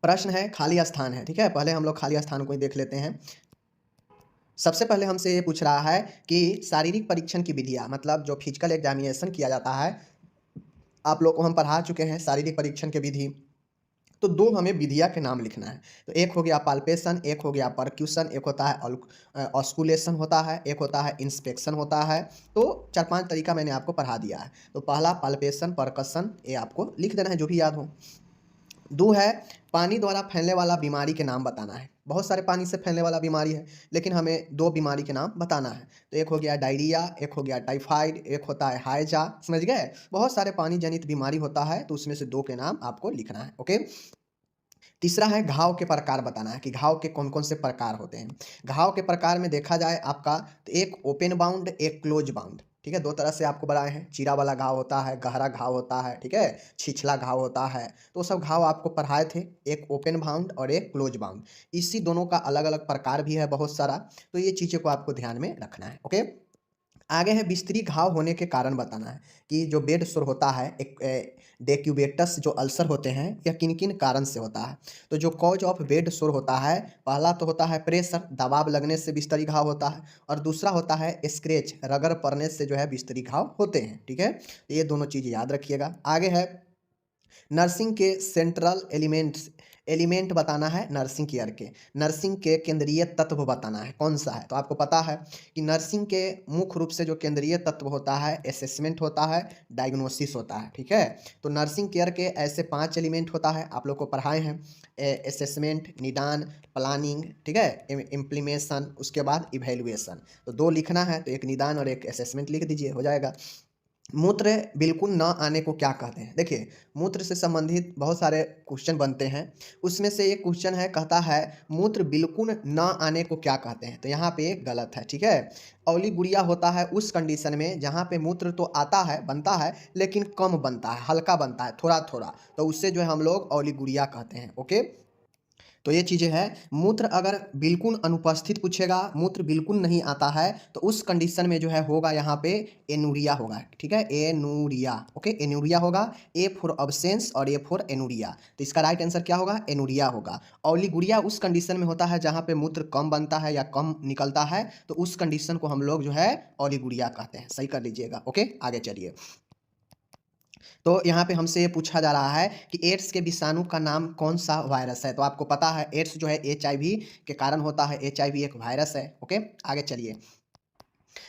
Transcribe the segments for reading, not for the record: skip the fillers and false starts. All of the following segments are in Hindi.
प्रश्न है खाली स्थान है, ठीक है। पहले हम लोग खाली स्थान को ही देख लेते हैं। सबसे पहले हमसे ये पूछ रहा है कि शारीरिक परीक्षण की विधियाँ, मतलब जो फिजिकल एग्जामिनेशन किया जाता है, आप लोग को हम पढ़ा चुके हैं शारीरिक परीक्षण की विधि। तो 2 हमें विधियाँ के नाम लिखना है। तो एक हो गया पाल्पेशन, एक हो गया परक्यूशन, एक होता है ऑस्कुलेशन होता है, एक होता है इंस्पेक्शन होता है। तो 4-5 तरीका मैंने आपको पढ़ा दिया है। तो पहला पाल्पेशन, परकशन, ये आपको लिख देना है जो भी याद हो। 2 है पानी द्वारा फैलने वाला बीमारी के नाम बताना है। बहुत सारे पानी से फैलने वाला बीमारी है, लेकिन हमें 2 बीमारी के नाम बताना है। तो एक हो गया डायरिया, एक हो गया टाइफाइड, एक होता है हैजा, समझ गए? बहुत सारे पानी जनित बीमारी होता है, तो उसमें से 2 के नाम आपको लिखना है, ओके? तीसरा है घाव के प्रकार बताना है कि घाव के कौन-कौन से प्रकार होते हैं। घाव के प्रकार में देखा जाए आपका, तो एक ओपन बाउंड, एक क्लोज बाउंड, ठीक है? 2 तरह से आपको बताए हैं। चीरा वाला घाव होता है, गहरा घाव होता है, ठीक है? छिछला घाव होता है। तो सब घाव आपको पढ़ाए थे, एक ओपन बाउंड और एक क्लोज बाउंड। इसी दोनों का अलग-अलग प्रकार भी है बहुत सारा, तो ये चीज़ों को आपको ध्यान में रखना है, ओके? आगे है बिस्तरी घाव होने के कारण बताना है कि जो बेड सोर होता है, एक डेक्यूबेटस जो अल्सर होते हैं, यह किन-किन कारण से होता है। तो जो कॉज ऑफ बेड सोर होता है, पहला तो होता है प्रेशर, दबाव लगने से बिस्तरी घाव होता है, और दूसरा होता है स्क्रैच, रगड़ पड़ने से जो है बिस्तरी घाव होते हैं, ठीक है? तो ये दोनों चीज़ याद रखिएगा। आगे है नर्सिंग के सेंट्रल एलिमेंट बताना है नर्सिंग केयर के। नर्सिंग के केंद्रीय तत्व बताना है कौन सा है। तो आपको पता है कि नर्सिंग के मुख्य रूप से जो केंद्रीय तत्व होता है, असेसमेंट होता है, डायग्नोसिस होता है, ठीक है। तो नर्सिंग केयर के ऐसे 5 एलिमेंट होता है, आप लोग को पढ़ाए हैं। असेसमेंट, निदान, प्लानिंग, ठीक है, इम्प्लीमेशन, उसके बाद इवेल्युएशन। तो 2 लिखना है, तो एक निदान और एक असेसमेंट लिख दीजिए, हो जाएगा। मूत्र बिल्कुल न आने को क्या कहते हैं? देखिए, मूत्र से संबंधित बहुत सारे क्वेश्चन बनते हैं, उसमें से एक क्वेश्चन है, कहता है मूत्र बिल्कुल न आने को क्या कहते हैं? तो यहाँ पे गलत है, ठीक है? ओलिगुरिया होता है उस कंडीशन में जहाँ पे मूत्र तो आता है, बनता है, लेकिन कम बनता है, हल्का बनता है, थोड़ा-थोड़ा, तो उससे जो है हम लोग ओलिगुरिया कहते हैं, ओके? तो ये चीज़ें हैं। मूत्र अगर बिल्कुल अनुपस्थित पूछेगा, मूत्र बिल्कुल नहीं आता है, तो उस कंडीशन में जो है होगा यहाँ पे एनुरिया होगा, ठीक है? एनुरिया, ओके? एनुरिया होगा। ए फॉर अब्सेंस और ए फॉर एनुरिया। तो इसका राइट आंसर क्या होगा? एनुरिया होगा। ओलिगुरिया उस कंडीशन में होता है जहाँ पे मूत्र कम बनता है या कम निकलता है, तो उस कंडीशन को हम लोग जो है ओलिगुरिया कहते हैं। सही कर लीजिएगा, ओके? आगे चलिए। तो यहाँ पे हमसे ये पूछा जा रहा है कि एड्स के विषाणु का नाम कौन सा वायरस है? तो आपको पता है एड्स जो है एचआईवी के कारण होता है। एचआईवी एक वायरस है, ओके? आगे चलिए।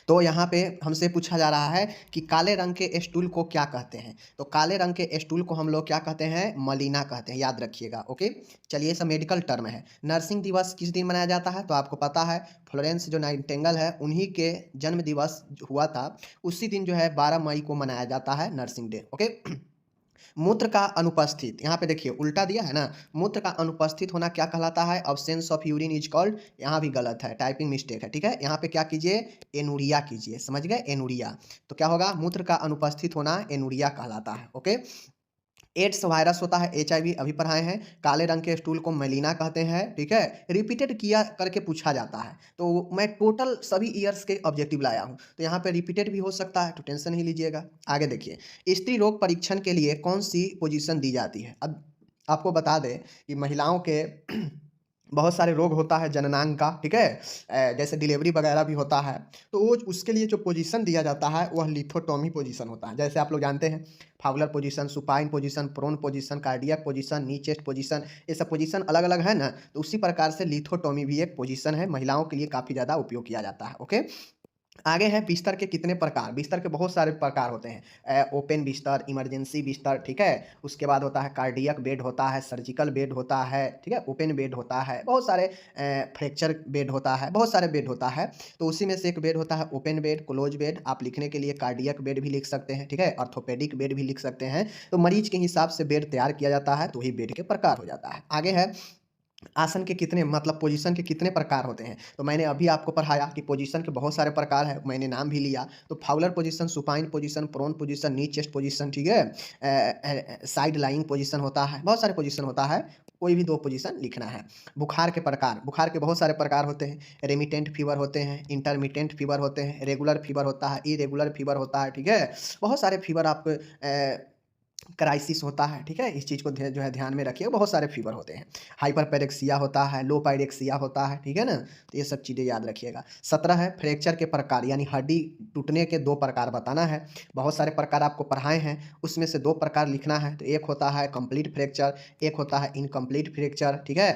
तो यहाँ पे हमसे पूछा जा रहा है कि काले रंग के स्टूल को क्या कहते हैं? तो काले रंग के स्टूल को हम लोग क्या कहते हैं? मलीना कहते हैं, याद रखिएगा, ओके? चलिए, ये सब मेडिकल टर्म है। नर्सिंग दिवस किस दिन मनाया जाता है? तो आपको पता है फ्लोरेंस जो नाइटिंगेल है, उन्हीं के जन्म दिवस हुआ था, उसी दिन जो है 12 मई को मनाया जाता है नर्सिंग डे, ओके? मूत्र का अनुपस्थित, यहाँ पे देखिए उल्टा दिया है ना, मूत्र का अनुपस्थित होना क्या कहलाता है? Absence of urine is called, यहाँ भी गलत है, टाइपिंग मिस्टेक है, ठीक है? यहाँ पे क्या कीजिए? एनुरिया कीजिए, समझ गए? एनुरिया। तो क्या होगा? मूत्र का अनुपस्थित होना एनुरिया कहलाता है, ओके? एड्स वायरस होता है एचआईवी, अभी पढ़ाए हैं। काले रंग के स्टूल को मेलिना कहते हैं, ठीक है? रिपीटेड किया करके पूछा जाता है, तो मैं टोटल सभी ईयर्स के ऑब्जेक्टिव लाया हूँ, तो यहाँ पे रिपीटेड भी हो सकता है, तो टेंशन नहीं लीजिएगा। आगे देखिए, स्त्री रोग परीक्षण के लिए कौन सी पोजीशन दी जाती है? अब आपको बता दें कि महिलाओं के बहुत सारे रोग होता है जननांग का, ठीक है? जैसे डिलीवरी वगैरह भी होता है, तो वो उसके लिए जो पोजीशन दिया जाता है वह लिथोटॉमी पोजीशन होता है। जैसे आप लोग जानते हैं Fowler position, supine position, prone position, cardiac position, knee chest position, ये सब पोजीशन अलग-अलग है ना, तो उसी प्रकार से लिथोटॉमी भी एक पोजीशन है, महिलाओं के लिए काफ़ी ज़्यादा उपयोग किया जाता है, ओके? आगे है बिस्तर के कितने प्रकार? बिस्तर के बहुत सारे प्रकार होते हैं। ओपन बिस्तर, इमरजेंसी बिस्तर, ठीक है? उसके बाद होता है कार्डियक बेड होता है, सर्जिकल बेड होता है, ठीक है? ओपन बेड होता है, बहुत सारे फ्रैक्चर बेड होता है, बहुत सारे बेड होता है। तो उसी में से एक बेड होता है ओपन बेड, क्लोज बेड। आप लिखने के लिए कार्डियक बेड भी लिख सकते हैं, ठीक है? ऑर्थोपेडिक बेड भी लिख सकते हैं। तो मरीज के हिसाब से बेड तैयार किया जाता है, तो वही बेड के प्रकार हो जाता है। आगे है आसन के कितने, मतलब पोजीशन के कितने प्रकार होते हैं? तो मैंने अभी आपको पढ़ाया कि पोजीशन के बहुत सारे प्रकार हैं, मैंने नाम भी लिया। तो Fowler position, supine position, prone position, knee chest position, ठीक है? साइड लाइंग पोजीशन होता है, बहुत सारे पोजीशन होता है, कोई भी 2 पोजीशन लिखना है। बुखार के प्रकार, बुखार के बहुत सारे प्रकार होते हैं। रेमिटेंट फीवर होते हैं, इंटरमिटेंट फीवर होते हैं, रेगुलर फीवर होता है, इरेगुलर फीवर होता है, ठीक है? बहुत सारे फीवर आप क्राइसिस होता है, ठीक है? इस चीज़ को जो है ध्यान में रखिए, बहुत सारे फीवर होते हैं। हाइपरपेरेक्सिया होता है, लो पाइरेक्सिया होता है, ठीक है ना? तो ये सब चीज़ें याद रखिएगा। 17 है फ्रैक्चर के प्रकार, यानी हड्डी टूटने के 2 प्रकार बताना है। बहुत सारे प्रकार आपको पढ़ाए हैं, उसमें से 2 प्रकार लिखना है। तो एक होता है कंप्लीट फ्रैक्चर, एक होता है इनकम्प्लीट फ्रैक्चर, ठीक है?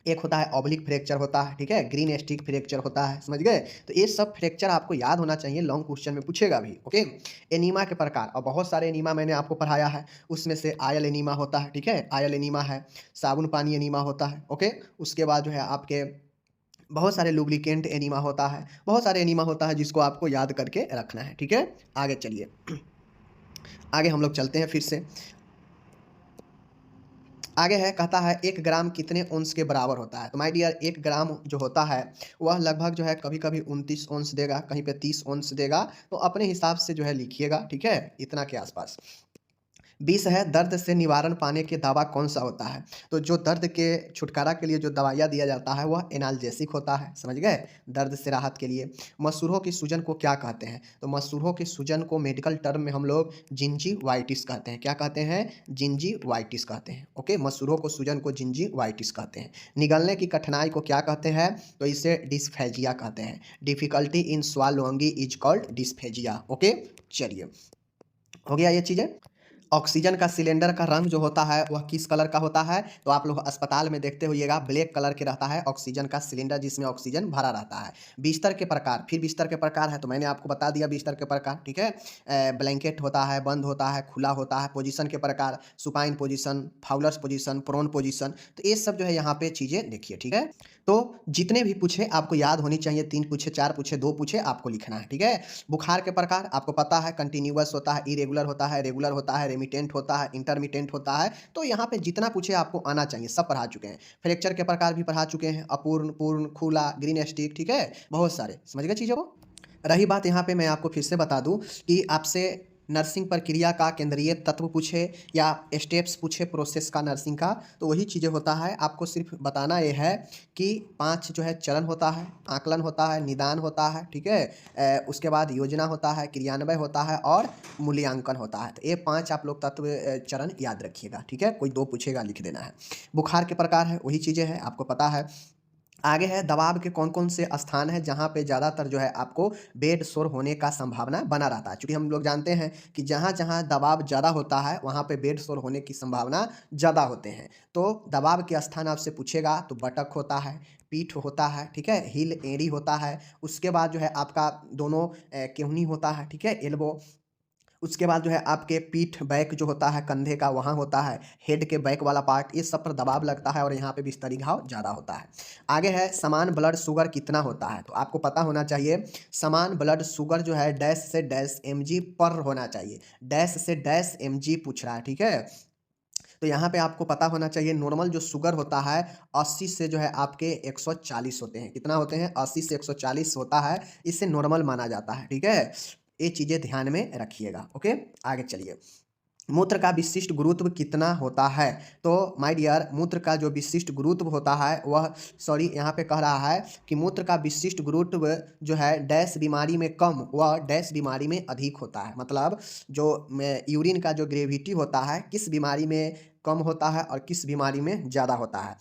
एक होता है ऑब्लिक फ्रैक्चर होता है, ठीक है? ग्रीन स्टिक फ्रैक्चर होता है, समझ गए? तो ये सब फ्रैक्चर आपको याद होना चाहिए, लॉन्ग क्वेश्चन में पूछेगा भी, ओके? एनीमा के प्रकार, और बहुत सारे एनीमा मैंने आपको पढ़ाया है, उसमें से आयल एनीमा होता है, ठीक है? आयल एनीमा है, साबुन पानी एनीमा होता है, ओके? उसके बाद जो है आपके बहुत सारे लुब्रिकेंट एनीमा होता है, बहुत सारे एनीमा होता है जिसको आपको याद करके रखना है, ठीक है? आगे चलिए। आगे हम लोग चलते हैं फिर से। आगे है, कहता है 1 ग्राम कितने ओंस के बराबर होता है? तो माय डियर 1 ग्राम जो होता है वह लगभग जो है कभी-कभी 29 ओंस देगा, कहीं पे 30 ओंस देगा, तो अपने हिसाब से जो है लिखिएगा, ठीक है? इतना के आसपास। 20 है, दर्द से निवारण पाने के दवा कौन-सा होता है? तो जो दर्द के छुटकारा के लिए जो दवाइयाँ दिया जाता है वह एनाल्जेसिक होता है, समझ गए? दर्द से राहत के लिए। मसूड़ों की सूजन को क्या कहते हैं? तो मसूड़ों की सूजन को मेडिकल टर्म में हम लोग जिंजीवाइटिस कहते हैं। क्या कहते हैं? जिंजीवाइटिस कहते हैं, ओके? मसूड़ों को सूजन को जिंजीवाइटिस कहते हैं। निगलने की कठिनाई को क्या कहते हैं? तो इसे डिस्फेजिया कहते हैं। Difficulty in swallowing is called dysphagia, okay? चलिए, हो गया ये चीज़ें। ऑक्सीजन का सिलेंडर का रंग जो होता है वह किस कलर का होता है? तो आप लोग अस्पताल में देखते होइएगा ब्लैक कलर के रहता है ऑक्सीजन का सिलेंडर जिसमें ऑक्सीजन भरा रहता है। बिस्तर के प्रकार, फिर बिस्तर के प्रकार है तो मैंने आपको बता दिया बिस्तर के प्रकार, ठीक है? ब्लैंकेट होता है, बंद होता है, खुला होता है, पोजीशन के प्रकार, supine position, Fowler's position, prone position, तो ये सब जो है यहाँ पे चीज़ें देखिए, ठीक है? तो जितने भी पूछे आपको याद होनी चाहिए, 3 पूछे, 4 पूछे, 2 पूछे, आपको लिखना है, ठीक है? बुखार के प्रकार आपको पता है, कंटिन्यूअस होता है, इरेगुलर होता है, रेगुलर होता है, रेमिटेंट होता है, इंटरमिटेंट होता है। तो यहाँ पे जितना पूछे आपको आना चाहिए, सब पढ़ा चुके हैं। फ्रैक्चर के प्रकार भी पढ़ा चुके हैं, अपूर्ण, पूर्ण, खुला, ग्रीन स्टिक, ठीक है? बहुत सारे, समझ गए चीज़ों को? रही बात यहाँ पे मैं आपको फिर से बता दूँ कि आपसे नर्सिंग प्रक्रिया का केंद्रीय तत्व पूछे या स्टेप्स पूछे प्रोसेस का नर्सिंग का, तो वही चीज़ें होता है। आपको सिर्फ बताना ये है कि 5 जो है चरण होता है, आकलन होता है, निदान होता है, ठीक है? उसके बाद योजना होता है, क्रियान्वय होता है और मूल्यांकन होता है। तो ये 5 आप लोग तत्व चरण याद रखिएगा, ठीक है? कोई 2 पूछेगा लिख देना है। बुखार के प्रकार है, वही चीज़ें हैं, आपको पता है। आगे है, दबाव के कौन-कौन से स्थान हैं जहाँ पे ज़्यादातर जो है आपको बेड सोर होने का संभावना बना रहता है। चूँकि हम लोग जानते हैं कि जहाँ-जहाँ दबाव ज़्यादा होता है वहाँ पे बेड सोर होने की संभावना ज़्यादा होते हैं। तो दबाव के स्थान आपसे पूछेगा तो बटक होता है, पीठ होता है, ठीक है? हील एड़ी होता है, उसके बाद जो है आपका दोनों केहनी होता है, ठीक है? एल्बो, उसके बाद जो है आपके पीठ बैक जो होता है कंधे का वहाँ होता है, हेड के बैक वाला पार्ट, इस सब पर दबाव लगता है और यहाँ पे बिस्तरी घाव ज़्यादा होता है। आगे है, समान ब्लड शुगर कितना होता है? तो आपको पता होना चाहिए समान ब्लड शुगर जो है डैश से डैश एमजी पर होना चाहिए। डैश से डैश एमजी पूछ रहा है, ठीक है? तो यहाँ पे आपको पता होना चाहिए नॉर्मल जो शुगर होता है 80 से जो है आपके 140 होते हैं। कितना होते हैं? 80 से 140 होता है, इसे नॉर्मल माना जाता है, ठीक है? ये चीज़ें ध्यान में रखिएगा, ओके? आगे चलिए। मूत्र का विशिष्ट गुरुत्व कितना होता है? तो माय डियर मूत्र का जो विशिष्ट गुरुत्व होता है वह यहाँ पे कह रहा है कि मूत्र का विशिष्ट गुरुत्व जो है डैश बीमारी में कम व डैश बीमारी में अधिक होता है। मतलब जो यूरिन का जो ग्रेविटी होता है किस बीमारी में कम होता है और किस बीमारी में ज़्यादा होता है।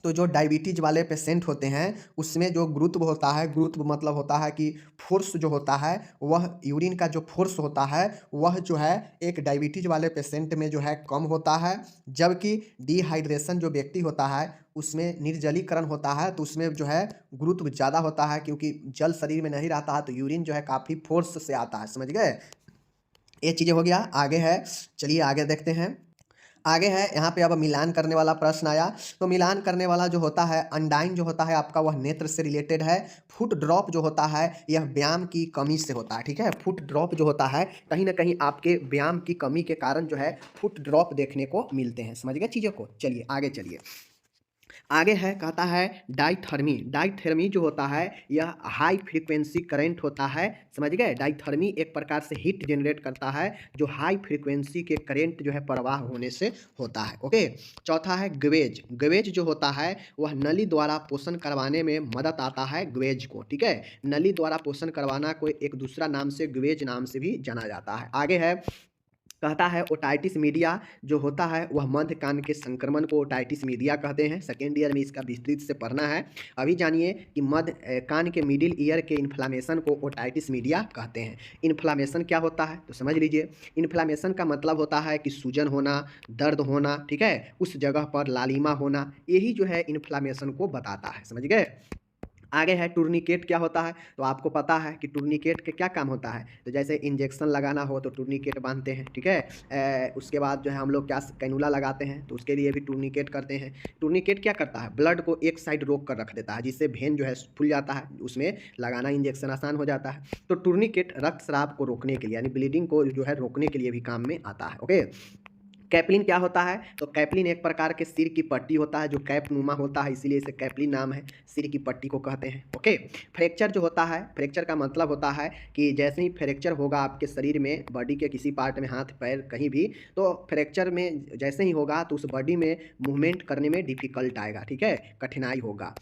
तो जो डायबिटीज़ वाले पेशेंट होते हैं उसमें जो गुरुत्व होता है, गुरुत्व मतलब होता है कि फ़ोर्स जो होता है वह यूरिन का जो फ़ोर्स होता है वह जो है एक डायबिटीज़ वाले पेशेंट में जो है कम होता है, जबकि डिहाइड्रेशन जो व्यक्ति होता है उसमें निर्जलीकरण होता है तो उसमें जो है गुरुत्व ज़्यादा होता है, क्योंकि जल शरीर में नहीं रहता है तो यूरिन जो है काफ़ी फ़ोर्स से आता है, समझ गए? ये चीज़ें हो गया। आगे है, चलिए आगे देखते हैं। आगे है, यहाँ पे अब मिलान करने वाला प्रश्न आया। तो मिलान करने वाला जो होता है अनडाइन जो होता है आपका वह नेत्र से रिलेटेड है। फुट ड्रॉप जो होता है यह व्यायाम की कमी से होता है, ठीक है? फुट ड्रॉप जो होता है कहीं न कहीं आपके व्यायाम की कमी के कारण जो है फुट ड्रॉप देखने को मिलते हैं। समझ गए चीज़ों को? चलिए आगे चलिए। आगे है, कहता है डाइथर्मी। डाइथर्मी जो होता है यह हाई फ्रीक्वेंसी करंट होता है, समझ गए? डाइथर्मी एक प्रकार से हीट जनरेट करता है जो हाई फ्रीक्वेंसी के करंट जो है प्रवाह होने से होता है, ओके? चौथा है ग्वेज। ग्वेज जो होता है वह नली द्वारा पोषण करवाने में मदद आता है ग्वेज को, ठीक है? नली द्वारा पोषण करवाना को एक दूसरा नाम से ग्वेज नाम से भी जाना जाता है। आगे है कहता है ओटाइटिस मीडिया जो होता है वह मध्य कान के संक्रमण को ओटाइटिस मीडिया कहते हैं। सेकेंड ईयर में इसका विस्तृत से पढ़ना है। अभी जानिए कि मध्य कान के मिडिल ईयर के इन्फ्लामेशन को ओटाइटिस मीडिया कहते हैं। इन्फ्लामेशन क्या होता है तो समझ लीजिए। इन्फ्लामेशन का मतलब होता है कि सूजन होना, दर्द होना, ठीक है, उस जगह पर लालिमा होना, यही जो है इन्फ्लामेशन को बताता है। समझ गए। आगे है टूर्निकेट क्या होता है तो आपको पता है कि टूर्निकेट के क्या काम होता है। तो जैसे इंजेक्शन लगाना हो तो टूर्निकेट बांधते हैं, ठीक है। उसके बाद जो है हम लोग क्या कैनुला लगाते हैं तो उसके लिए भी टूर्निकेट करते हैं। टूर्निकेट क्या करता है, ब्लड को एक साइड रोक कर रख देता है, जिससे वेन जो है फूल जाता है, उसमें लगाना इंजेक्शन आसान हो जाता है। तो टूर्निकेट रक्त स्राव को रोकने के लिए यानी ब्लीडिंग को जो है रोकने के लिए भी काम में आता है। ओके। कैपलिन क्या होता है तो कैपलिन एक प्रकार के सिर की पट्टी होता है जो कैप नुमा होता है, इसीलिए इसे कैपलिन नाम है, सिर की पट्टी को कहते हैं। ओके। फ्रैक्चर जो होता है, फ्रैक्चर का मतलब होता है कि जैसे ही फ्रैक्चर होगा आपके शरीर में, बॉडी के किसी पार्ट में, हाथ पैर कहीं भी, तो फ्रैक्चर में जैसे ही होगा तो उस बॉडी में मूवमेंट करने में डिफिकल्ट आएगा, ठीक है, कठिनाई होगा।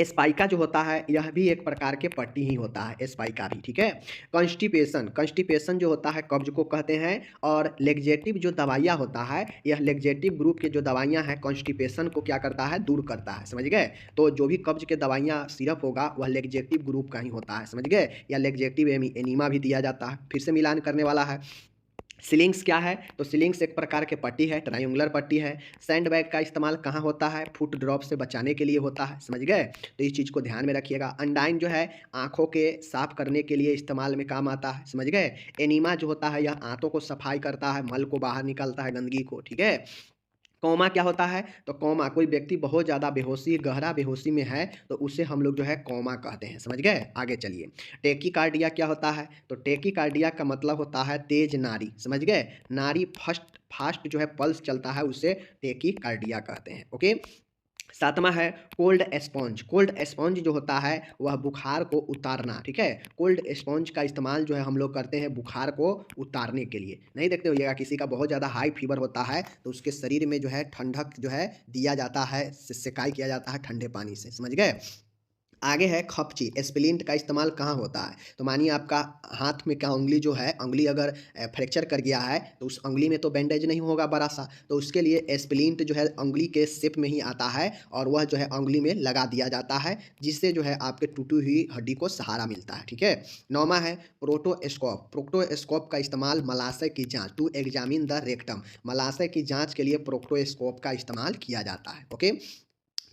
स्पाइका जो होता है यह भी एक प्रकार के पट्टी ही होता है, स्पाइका भी, ठीक है। कॉन्स्टिपेशन, कॉन्स्टिपेशन जो होता है कब्ज को कहते हैं। और लेग्जेटिव जो दवाइयाँ होता है, यह लेग्जेटिव ग्रुप के जो दवाइयाँ हैं कॉन्स्टिपेशन को क्या करता है, दूर करता है। समझ गए। तो जो भी कब्ज के दवाइयाँ सिरप होगा वह लेग्जेटिव ग्रुप का ही होता है। समझ गए। या लेग्जेटिव एनीमा भी दिया जाता है। फिर से मिलान करने वाला है। सिलिंग्स क्या है तो सिलिंग्स एक प्रकार के पट्टी है, ट्रायंगुलर पट्टी है। सैंड बैग का इस्तेमाल कहाँ होता है, फुट ड्रॉप से बचाने के लिए होता है। समझ गए। तो इस चीज़ को ध्यान में रखिएगा। अंडाइन जो है आंखों के साफ करने के लिए इस्तेमाल में काम आता है। समझ गए। एनीमा जो होता है यह आंतों को सफाई करता है, मल को बाहर निकालता है, गंदगी को, ठीक है। कोमा क्या होता है तो कोमा, कोई व्यक्ति बहुत ज़्यादा बेहोशी, गहरा बेहोशी में है तो उसे हम लोग जो है कोमा कहते हैं। समझ गए। आगे चलिए। टेकीकार्डिया क्या होता है तो टेकीकार्डिया का मतलब होता है तेज नाड़ी। समझ गए। नाड़ी फर्स्ट फास्ट जो है पल्स चलता है उसे टेकीकार्डिया कहते हैं। ओके। सातवां है कोल्ड स्पॉन्ज। कोल्ड स्पॉन्ज जो होता है वह बुखार को उतारना, ठीक है। कोल्ड स्पॉन्ज का इस्तेमाल जो है हम लोग करते हैं बुखार को उतारने के लिए। नहीं देखते होइएगा किसी का बहुत ज़्यादा हाई फीवर होता है तो उसके शरीर में जो है ठंडक जो है दिया जाता है, सिकाई किया जाता है ठंडे पानी से। समझ गए। आगे है खपची। स्प्लिंट का इस्तेमाल कहाँ होता है तो मानिए आपका हाथ में का उंगली जो है, उंगली अगर फ्रैक्चर कर गया है तो उस उंगली में तो बैंडेज नहीं होगा बड़ा सा, तो उसके लिए स्प्लिंट जो है उंगली के शेप में ही आता है और वह जो है उंगली में लगा दिया जाता है, जिससे जो है आपके टूटी हुई हड्डी को सहारा मिलता है। ठीक है। नौवां है प्रोटोस्कोप। प्रोक्टोस्कोप का इस्तेमाल मलाशय की जाँच, टू एग्जामिन द रेक्टम, मलाशय की जाँच के लिए प्रोक्टोस्कोप का इस्तेमाल किया जाता है। ओके।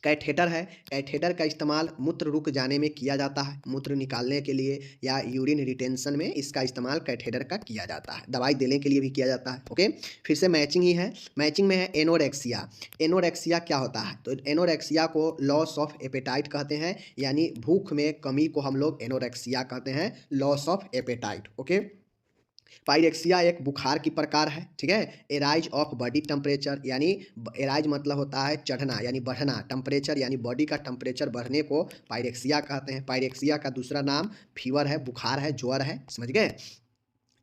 कैथेटर है। कैथेटर का इस्तेमाल मूत्र रुक जाने में किया जाता है, मूत्र निकालने के लिए या यूरिन रिटेंशन में इसका इस्तेमाल कैथेटर का किया जाता है। दवाई देने के लिए भी किया जाता है। ओके। फिर से मैचिंग ही है। मैचिंग में है एनोरेक्सिया। एनोरेक्सिया क्या होता है तो एनोरेक्सिया को लॉस ऑफ एपेटाइट कहते हैं, यानी भूख में कमी को हम लोग एनोरेक्सिया कहते हैं, loss of appetite. Okay. Pyrexia एक बुखार की प्रकार है, ठीक है। एराइज ऑफ बॉडी टेम्परेचर, यानी एराइज मतलब होता है चढ़ना यानी बढ़ना, टेम्परेचर यानी बॉडी का टेम्परेचर बढ़ने को पाइरेक्सिया कहते हैं। पाइरेक्सिया का दूसरा नाम फीवर है, बुखार है, ज्वर है। समझ गए।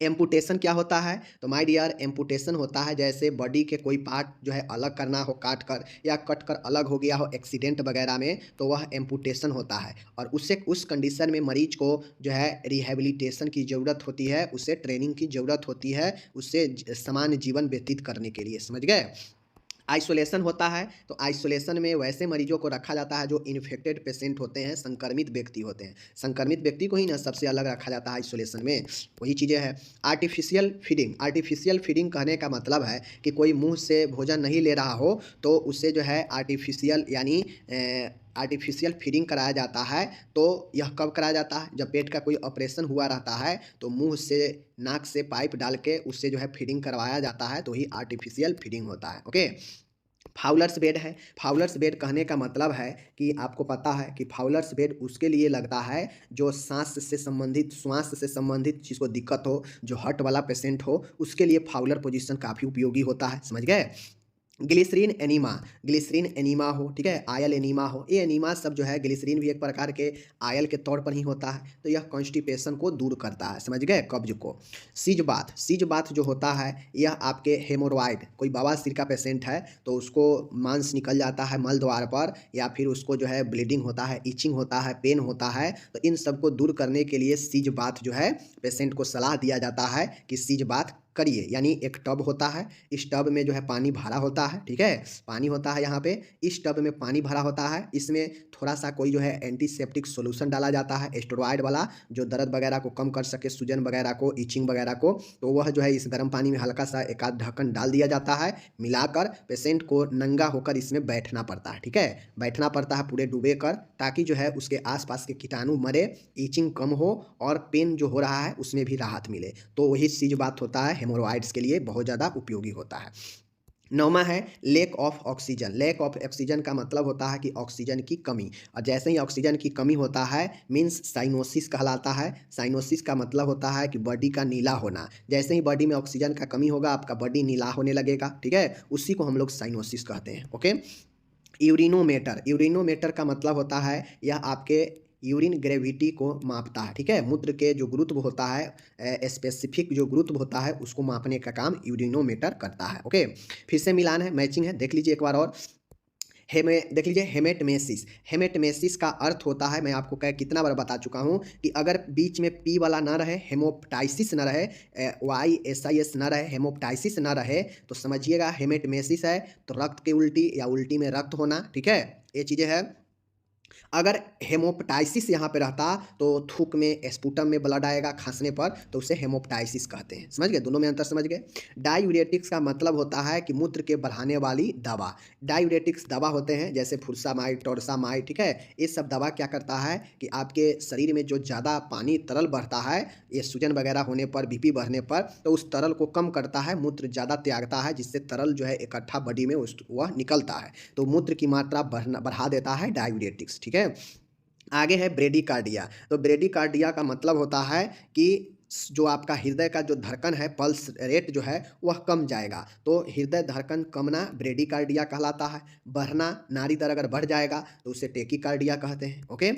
एम्पुटेशन क्या होता है तो माय डियर, एम्पुटेशन होता है जैसे बॉडी के कोई पार्ट जो है अलग करना हो, काट कर या कट कर अलग हो गया हो एक्सीडेंट वगैरह में, तो वह एम्पुटेशन होता है। और उससे उस कंडीशन में मरीज को जो है रिहेबिलिटेशन की ज़रूरत होती है, उसे ट्रेनिंग की ज़रूरत होती है, उससे सामान्य जीवन व्यतीत करने के लिए। समझ गए। आइसोलेशन होता है तो आइसोलेशन में वैसे मरीजों को रखा जाता है जो इन्फेक्टेड पेशेंट होते हैं, संक्रमित व्यक्ति होते हैं। संक्रमित व्यक्ति को ही ना सबसे अलग रखा जाता है आइसोलेशन में, वही चीज़ें हैं। Artificial feeding. आर्टिफिशियल फीडिंग कहने का मतलब है कि कोई मुंह से भोजन नहीं ले रहा हो तो उससे जो है आर्टिफिशियल यानी आर्टिफिशियल फीडिंग कराया जाता है। तो यह कब कराया जाता है, जब पेट का कोई ऑपरेशन हुआ रहता है तो मुंह से नाक से पाइप डाल के उससे जो है फीडिंग करवाया जाता है, तो ही आर्टिफिशियल फीडिंग होता है। ओके। फाउलर्स बेड है। फाउलर्स बेड कहने का मतलब है कि आपको पता है कि फाउलर्स बेड उसके लिए लगता है जो श्वास से संबंधित जिसको दिक्कत हो, जो हार्ट वाला पेशेंट हो, उसके लिए फाउलर पोजीशन काफ़ी उपयोगी होता है। समझ गए। Glycerine enema. ग्लिसरीन एनीमा हो, ठीक है, आयल एनीमा हो, ये एनीमा सब जो है, ग्लिसरीन भी एक प्रकार के आयल के तौर पर ही होता है, तो यह कॉन्स्टिपेशन को दूर करता है। समझ गए, कब्ज को। Seize bath. सीज बाथ जो होता है यह आपके हेमोरॉइड, कोई बवासीर का पेशेंट है तो उसको मांस निकल जाता है मल द्वार पर, या फिर उसको जो है ब्लीडिंग होता है, इचिंग होता है, पेन होता है, तो इन सब को दूर करने के लिए सीज बाथ जो है पेशेंट को सलाह दिया जाता है कि सीज बाथ करिए, यानी एक टब होता है, इस टब में जो है पानी भरा होता है, ठीक है, पानी होता है यहाँ पे, इस टब में पानी भरा होता है, इसमें थोड़ा सा कोई जो है एंटीसेप्टिक सॉल्यूशन डाला जाता है स्टेरॉइड वाला, जो दर्द वगैरह को कम कर सके, सूजन वगैरह को, इचिंग वगैरह को, तो वह जो है इस गर्म पानी में हल्का सा एक आध ढक्कन डाल दिया जाता है, मिलाकर पेशेंट को नंगा होकर इसमें बैठना पड़ता है, ठीक है, बैठना पड़ता है पूरे डूबे कर, ताकि जो है उसके आसपास के कीटाणु मरे, इचिंग कम हो और पेन जो हो रहा है उसमें भी राहत मिले। तो वही चीज़ बात होता है, हेमोरॉइड्स के लिए बहुत ज़्यादा उपयोगी होता है। 9वां है lack of oxygen. Lack of oxygen का मतलब होता है कि ऑक्सीजन की कमी, और जैसे ही ऑक्सीजन की कमी होता है मीन्स साइनोसिस कहलाता है। साइनोसिस का मतलब होता है कि बॉडी का नीला होना, जैसे ही बॉडी में ऑक्सीजन का कमी होगा आपका बॉडी नीला होने लगेगा, ठीक है, उसी को हम लोग साइनोसिस कहते हैं। Okay, urinometer. यूरिनोमीटर का मतलब होता है यह आपके यूरिन ग्रेविटी को मापता है, ठीक है, मूत्र के जो गुरुत्व होता है, स्पेसिफिक जो गुरुत्व होता है उसको मापने का काम यूरिनोमीटर करता है। ओके, फिर से मिलान है, मैचिंग है, देख लीजिए एक बार और। देख लीजिए हेमेटमेसिस। हेमेटमेसिस का अर्थ होता है, मैं आपको कितना बार बता चुका हूँ कि अगर बीच में पी वाला ना रहे, हेमोप्टाइसिस ना रहे, YSIS ना रहे, हेमोप्टाइसिस ना रहे, तो समझिएगा हेमेटमेसिस है, तो रक्त की उल्टी या उल्टी में रक्त होना, ठीक है, ये चीज़ें हैं। अगर हेमोप्टाइसिस यहाँ पे रहता तो थूक में, स्पूटम में ब्लड आएगा खांसने पर, तो उसे हेमोप्टाइसिस कहते हैं। समझ गए, दोनों में अंतर समझ गए। डायूरेटिक्स का मतलब होता है कि मूत्र के बढ़ाने वाली दवा। डायूरेटिक्स दवा होते हैं जैसे फुरसामाइड, टोरसामाइड, ठीक है, ये सब दवा क्या करता है कि आपके शरीर में जो ज़्यादा पानी तरल बढ़ता है, ये सूजन वगैरह होने पर, BP बढ़ने पर, तो उस तरल को कम करता है, मूत्र ज़्यादा त्यागता है, जिससे तरल जो है इकट्ठा बॉडी में वह निकलता है, तो मूत्र की मात्रा बढ़ा देता है डायूरेटिक्स, ठीक है। आगे है ब्रेडिकार्डिया। तो ब्रेडिकार्डिया का मतलब होता है कि जो आपका हृदय का जो धड़कन है, पल्स रेट जो है वह कम जाएगा, तो हृदय धड़कन कमना ब्रेडिकार्डिया कहलाता है। बढ़ना, नाड़ी दर अगर बढ़ जाएगा तो उसे टेकिकार्डिया कहते हैं। ओके,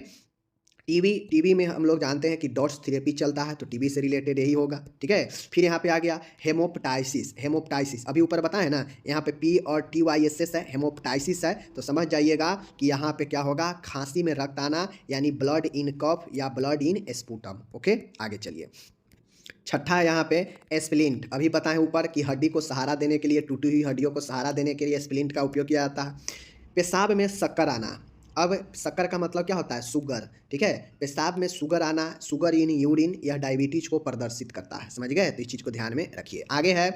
टीबी में हम लोग जानते हैं कि डॉट्स थेरेपी चलता है, तो टीबी से रिलेटेड यही होगा, ठीक है। फिर यहाँ पे आ गया हेमोप्टाइसिस। हेमोप्टाइसिस अभी ऊपर बताए ना, यहाँ पे P और TYSS है, हेमोप्टाइसिस है, तो समझ जाइएगा कि यहाँ पे क्या होगा, खांसी में रक्त आना, यानी ब्लड इन कफ या ब्लड इन स्पूटम। ओके, आगे चलिए। छठा है यहाँ पे स्प्लिंट। अभी बताएं ऊपर कि हड्डी को सहारा देने के लिए, टूटी हुई हड्डियों को सहारा देने के लिए स्प्लिंट का उपयोग किया जाता है। पेशाब में शक्कर आना। अब शक्कर का मतलब क्या होता है, शुगर, ठीक है, पेशाब में शुगर आना, शुगर इन यूरिन, यह डायबिटीज को प्रदर्शित करता है। समझ गए, तो इस चीज़ को ध्यान में रखिए। आगे है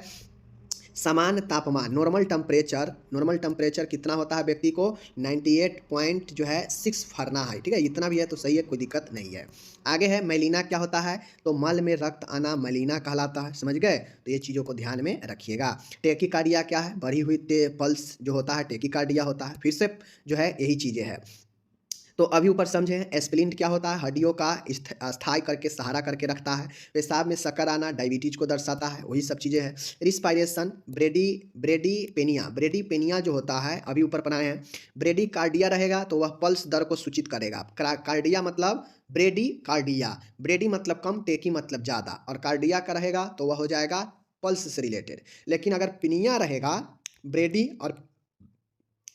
समान तापमान, नॉर्मल टेम्परेचर। नॉर्मल टेम्परेचर कितना होता है व्यक्ति को, 98 पॉइंट जो है 6 फ़ारेनहाइट, ठीक है, इतना भी है तो सही है, कोई दिक्कत नहीं है। आगे है मैलिना। क्या होता है, तो मल में रक्त आना मैलिना कहलाता है। समझ गए, तो ये चीज़ों को ध्यान में रखिएगा। टेकिकार्डिया क्या है, बढ़ी हुई पल्स जो होता है टेकिकार्डिया होता है। फिर से जो है यही चीज़ें हैं। तो अभी ऊपर समझे हैं स्प्लिंट क्या होता है, हड्डियों का स्थायी करके, सहारा करके रखता है। पेशाब में शक्कर आना डायबिटीज को दर्शाता है, वही सब चीज़ें हैं। रिस्पायरेशन, ब्रेडीपेनिया। ब्रेडीपेनिया जो होता है, अभी ऊपर बनाए हैं, ब्रेडी कार्डिया रहेगा तो वह पल्स दर को सूचित करेगा। कार्डिया मतलब ब्रेडी कार्डिया, ब्रेडी मतलब कम, टेकी मतलब ज़्यादा, और कार्डिया का रहेगा तो वह हो जाएगा पल्स से रिलेटेड। लेकिन अगर पिनिया रहेगा, ब्रेडी और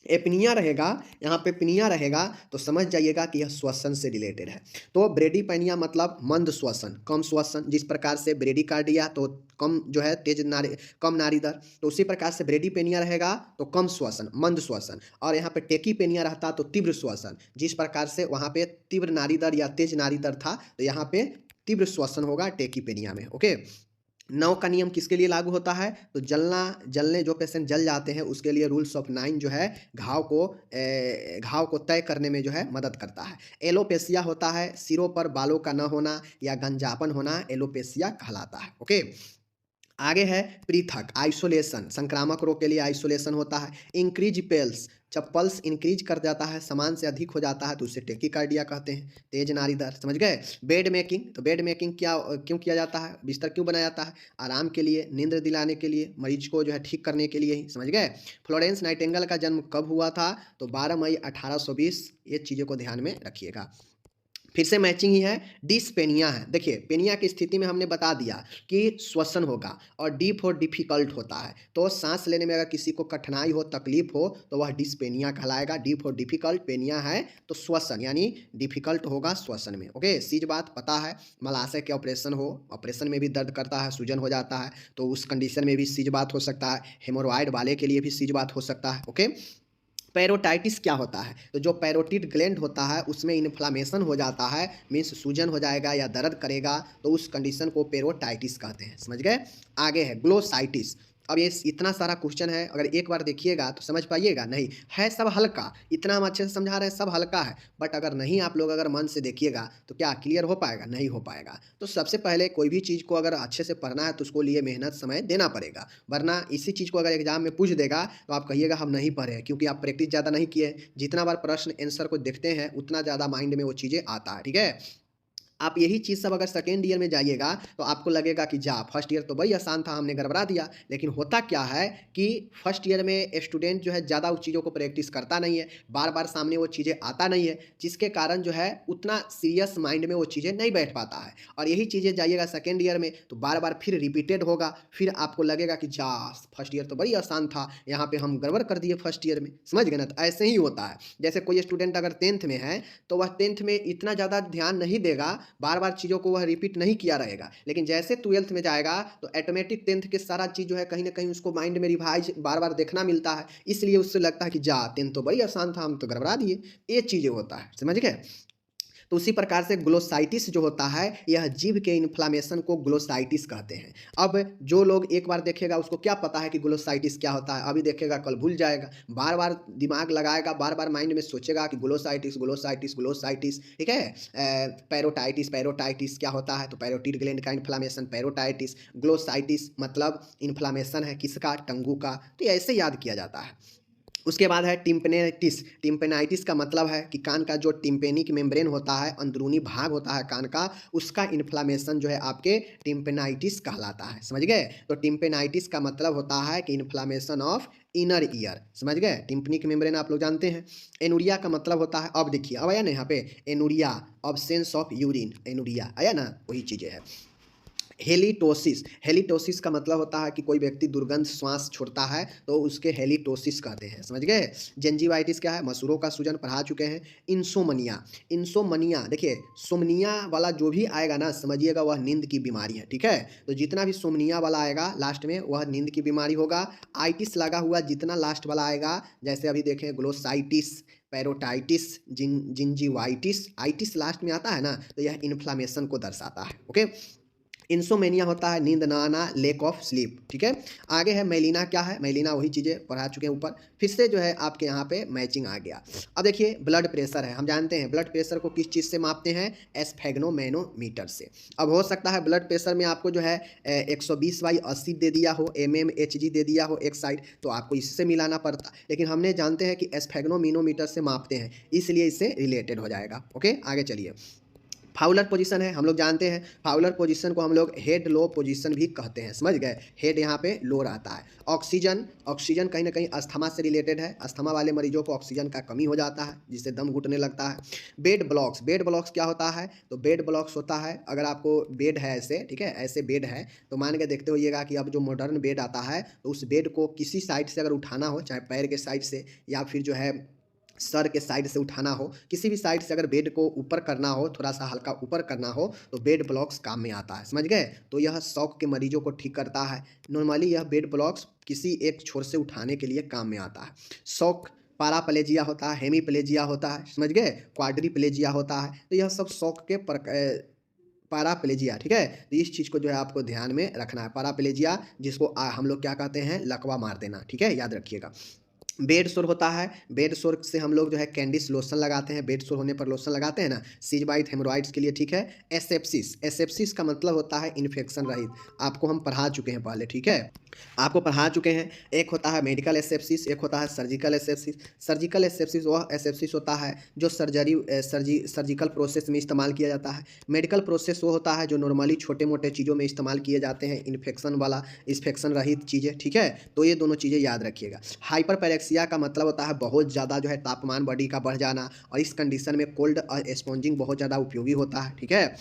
एपनिया रहेगा, यहाँ पे पिनिया रहेगा, तो समझ जाइएगा कि यह श्वसन से रिलेटेड है। तो ब्रेडीपेनिया मतलब मंद श्वसन, कम श्वसन। जिस प्रकार से ब्रेडीकार्डिया तो कम जो है कम नाड़ी दर, तो उसी प्रकार से ब्रेडीपेनिया रहेगा तो कम श्वसन, मंद श्वसन। और यहाँ पे टेकीपेनिया रहता तो तीव्र श्वसन। जिस प्रकार से वहाँ पे तीव्र नाड़ी दर या तेज नाड़ी दर था, तो यहाँ पे तीव्र श्वसन होगा टेकीपेनिया में। ओके, 9 का नियम किसके लिए लागू होता है, तो जलने जो पेशेंट जल जाते हैं उसके लिए रूल्स ऑफ 9 जो है घाव को तय करने में जो है मदद करता है। एलोपेसिया होता है सिरों पर बालों का न होना या गंजापन होना, एलोपेसिया कहलाता है। ओके, आगे है पृथक, आइसोलेशन। संक्रामक रोग के लिए आइसोलेशन होता है। इंक्रीज पल्स, जब पल्स इंक्रीज कर जाता है, समान से अधिक हो जाता है, तो उसे टेकिकार्डिया कहते हैं, तेज नाड़ी दर। समझ गए। बेड मेकिंग, तो बेड मेकिंग क्यों किया जाता है, बिस्तर क्यों बनाया जाता है, आराम के लिए, नींद दिलाने के लिए, मरीज को जो है ठीक करने के लिए ही। समझ गए। फ्लोरेंस नाइटिंगेल का जन्म कब हुआ था, तो 12 मई 1820। ये चीज़ों को ध्यान में रखिएगा। फिर से मैचिंग ही है। डिस्पेनिया है, देखिए पेनिया की स्थिति में हमने बता दिया कि श्वसन होगा और डी फॉर डिफिकल्ट होता है, तो सांस लेने में अगर किसी को कठिनाई हो, तकलीफ हो, तो वह डिस्पेनिया कहलाएगा। डी फॉर डिफिकल्ट, पेनिया है तो श्वसन यानी डिफिकल्ट होगा श्वसन में। ओके, सीज बात पता है। मलाशय के ऑपरेशन हो, ऑपरेशन में भी दर्द करता है, सूजन हो जाता है, तो उस कंडीशन में भी सीज बात हो सकता है। हेमोरॉइड वाले के लिए भी सीज बात हो सकता है। ओके, पैरोटाइटिस क्या होता है, तो जो पैरोटिड ग्लैंड होता है उसमें इन्फ्लामेशन हो जाता है, मीन्स सूजन हो जाएगा या दर्द करेगा, तो उस कंडीशन को पैरोटाइटिस कहते हैं। समझ गए। आगे है ग्लोसाइटिस। अब ये इतना सारा क्वेश्चन है, अगर एक बार देखिएगा तो समझ पाइएगा नहीं है, सब हल्का, इतना हम अच्छे से समझा रहे हैं, सब हल्का है, बट अगर नहीं आप लोग अगर मन से देखिएगा तो क्या क्लियर हो पाएगा, नहीं हो पाएगा। तो सबसे पहले कोई भी चीज़ को अगर अच्छे से पढ़ना है तो उसको लिए मेहनत समय देना पड़ेगा, वरना इसी चीज़ को अगर एग्जाम में पूछ देगा तो आप कहिएगा हम नहीं पढ़े हैं, क्योंकि आप प्रैक्टिस ज़्यादा नहीं किए। जितना बार प्रश्न आंसर को देखते हैं उतना ज़्यादा माइंड में वो चीज़ें आता है। ठीक है, आप यही चीज़ सब अगर सेकेंड ईयर में जाइएगा तो आपको लगेगा कि जा फर्स्ट ईयर तो बड़ी आसान था, हमने गड़बड़ा दिया। लेकिन होता क्या है कि फर्स्ट ईयर में स्टूडेंट जो है ज़्यादा उस चीज़ों को प्रैक्टिस करता नहीं है, बार बार सामने वो चीज़ें आता नहीं है, जिसके कारण जो है उतना सीरियस माइंड में वो चीज़ें नहीं बैठ पाता है। और यही चीज़ें जाइएगा सेकेंड ईयर में तो बार बार फिर रिपीटेड होगा, फिर आपको लगेगा कि जा फर्स्ट ईयर तो बड़ी आसान था, यहाँ पर हम गड़बड़ कर दिए फर्स्ट ईयर में। समझ गए ना। तो ऐसे ही होता है। जैसे कोई स्टूडेंट अगर 10th में है तो वह 10th में इतना ज़्यादा ध्यान नहीं देगा, बार बार चीज़ों को वह रिपीट नहीं किया रहेगा, लेकिन जैसे 12th में जाएगा तो ऑटोमेटिक 10th के सारा चीज़ जो है कहीं ना कहीं उसको माइंड में रिवाइज बार बार देखना मिलता है, इसलिए उससे लगता है कि जा 10th तो बड़ी आसान था, हम तो गड़बड़ा दिए। ये चीज़ें होता है। समझ गए। तो उसी प्रकार से ग्लोसाइटिस जो होता है यह जीभ के इन्फ्लामेशन को ग्लोसाइटिस कहते हैं। अब जो लोग एक बार देखेगा उसको क्या पता है कि ग्लोसाइटिस क्या होता है, अभी देखेगा कल भूल जाएगा, बार बार दिमाग लगाएगा, बार बार माइंड में सोचेगा कि ग्लोसाइटिस ग्लोसाइटिस ग्लोसाइटिस। ठीक है, पैरोटाइटिस, पैरोटाइटिस क्या होता है, तो पैरोटिड ग्लैंड का इन्फ्लामेशन पैरोटाइटिस, ग्लोसाइटिस मतलब इन्फ्लामेशन है किसका, टंगू का। तो ऐसे याद किया जाता है। उसके बाद है टिम्पेनाइटिस। टिम्पेनाइटिस का मतलब है कि कान का जो टिम्पेनिक मेम्ब्रेन होता है, अंदरूनी भाग होता है कान का, उसका इन्फ्लामेशन जो है आपके टिम्पेनाइटिस कहलाता है। समझ गए। तो टिम्पेनाइटिस का मतलब होता है कि इन्फ्लामेशन ऑफ इनर ईयर। समझ गए। टिम्पेनिक मेम्ब्रेन आप लोग जानते हैं। एनुरिया का मतलब होता है, अब देखिए अब आया ना यहाँ पे एनुरिया, अब्सेंस ऑफ यूरिन, एनुरिया आया ना, वही चीज़ें है। हेलिटोसिस, हेलिटोसिस का मतलब होता है कि कोई व्यक्ति दुर्गंध श्वास छोड़ता है तो उसके हेलिटोसिस कहते हैं। समझ गए। जेंजिवाइटिस क्या है, मसूड़ों का सूजन पढ़ा चुके हैं। इंसोमनिया, इंसोमनिया देखिए सोमनिया वाला जो भी आएगा ना समझिएगा वह नींद की बीमारी है। ठीक है, तो जितना भी सोमनिया वाला आएगा लास्ट में वह नींद की बीमारी होगा। आइटिस लगा हुआ जितना लास्ट वाला आएगा, जैसे अभी देखें glossitis, parotitis, gingivitis, itis last में आता है ना, तो यह इन्फ्लामेशन को दर्शाता है। ओके, इंसोमेनिया होता है नींद ना आना, लैक ऑफ स्लीप। ठीक है, आगे है मेलिना। क्या है मेलिना, वही चीज़ें पढ़ा चुके हैं ऊपर। फिर से जो है आपके यहाँ पे मैचिंग आ गया। अब देखिए ब्लड प्रेशर है, हम जानते हैं ब्लड प्रेशर को किस चीज़ से मापते हैं, एस्फेग्नोमेनोमीटर से। अब हो सकता है ब्लड प्रेशर में आपको जो है 120/80 दे दिया हो, mmHg दे दिया हो एक साइड, तो आपको इससे मिलाना पड़ता, लेकिन हमने जानते हैं कि एस्फेग्नोमेनोमीटर से मापते हैं, इसलिए इससे रिलेटेड हो जाएगा। ओके, आगे चलिए। फाउलर पोजीशन है, हम लोग जानते हैं फाउलर पोजीशन को हम लोग हेड लो पोजीशन भी कहते हैं। समझ गए। हेड यहाँ पे लो रहता है। ऑक्सीजन, ऑक्सीजन कहीं ना कहीं अस्थमा से रिलेटेड है, अस्थमा वाले मरीजों को ऑक्सीजन का कमी हो जाता है जिससे दम घुटने लगता है। बेड ब्लॉक्स, बेड ब्लॉक्स क्या होता है, तो बेड ब्लॉक्स होता है अगर आपको बेड है ऐसे, ठीक है ऐसे बेड है तो मान के देखते होइएगा कि अब जो मॉडर्न बेड आता है तो उस बेड को किसी साइड से अगर उठाना हो, चाहे पैर के साइड से या फिर जो है सर के साइड से उठाना हो, किसी भी साइड से अगर बेड को ऊपर करना हो, थोड़ा सा हल्का ऊपर करना हो, तो बेड ब्लॉक्स काम में आता है। समझ गए। तो यह शौक के मरीजों को ठीक करता है। नॉर्मली यह बेड ब्लॉक्स किसी एक छोर से उठाने के लिए काम में आता है। शौक पैराप्लेजिया होता है, हेमीप्लेजिया होता है, समझ गए, क्वाड्रीप्लेजिया होता है, तो यह सब शौक के पैराप्लेजिया। ठीक है, तो इस चीज़ को जो है आपको ध्यान में रखना है। पैराप्लेजिया जिसको हम लोग क्या कहते हैं, लकवा मार देना। ठीक है, याद रखिएगा। बेड सोर होता है, बेड सोर से हम लोग जो है कैंडिस लोशन लगाते हैं, बेड सोर होने पर लोशन लगाते हैं ना, सीज बाइट हेमोरॉइड्स के लिए। ठीक है। एसेप्सिस, एसेप्सिस का मतलब होता है इन्फेक्शन रहित, आपको हम पढ़ा चुके हैं पहले। ठीक है, आपको पढ़ा चुके हैं। एक होता है मेडिकल एसेप्सिस, एक होता है सर्जिकल एसेप्सिस। सर्जिकल एसेप्सिस वह एसेप्सिस होता है जो सर्जिकल प्रोसेस में इस्तेमाल किया जाता है। मेडिकल प्रोसेस वो होता है जो नॉर्मली छोटे मोटे चीज़ों में इस्तेमाल किए जाते हैं, इन्फेक्शन वाला, इन्फेक्शन रहित चीज़ें। ठीक है, तो ये दोनों चीज़ें याद रखिएगा। हाइपर पैरेक्सिया हाइपोक्सिया का मतलब होता है बहुत ज़्यादा जो है तापमान बॉडी का बढ़ जाना, और इस कंडीशन में कोल्ड स्पॉन्जिंग बहुत ज़्यादा उपयोगी होता है। ठीक है।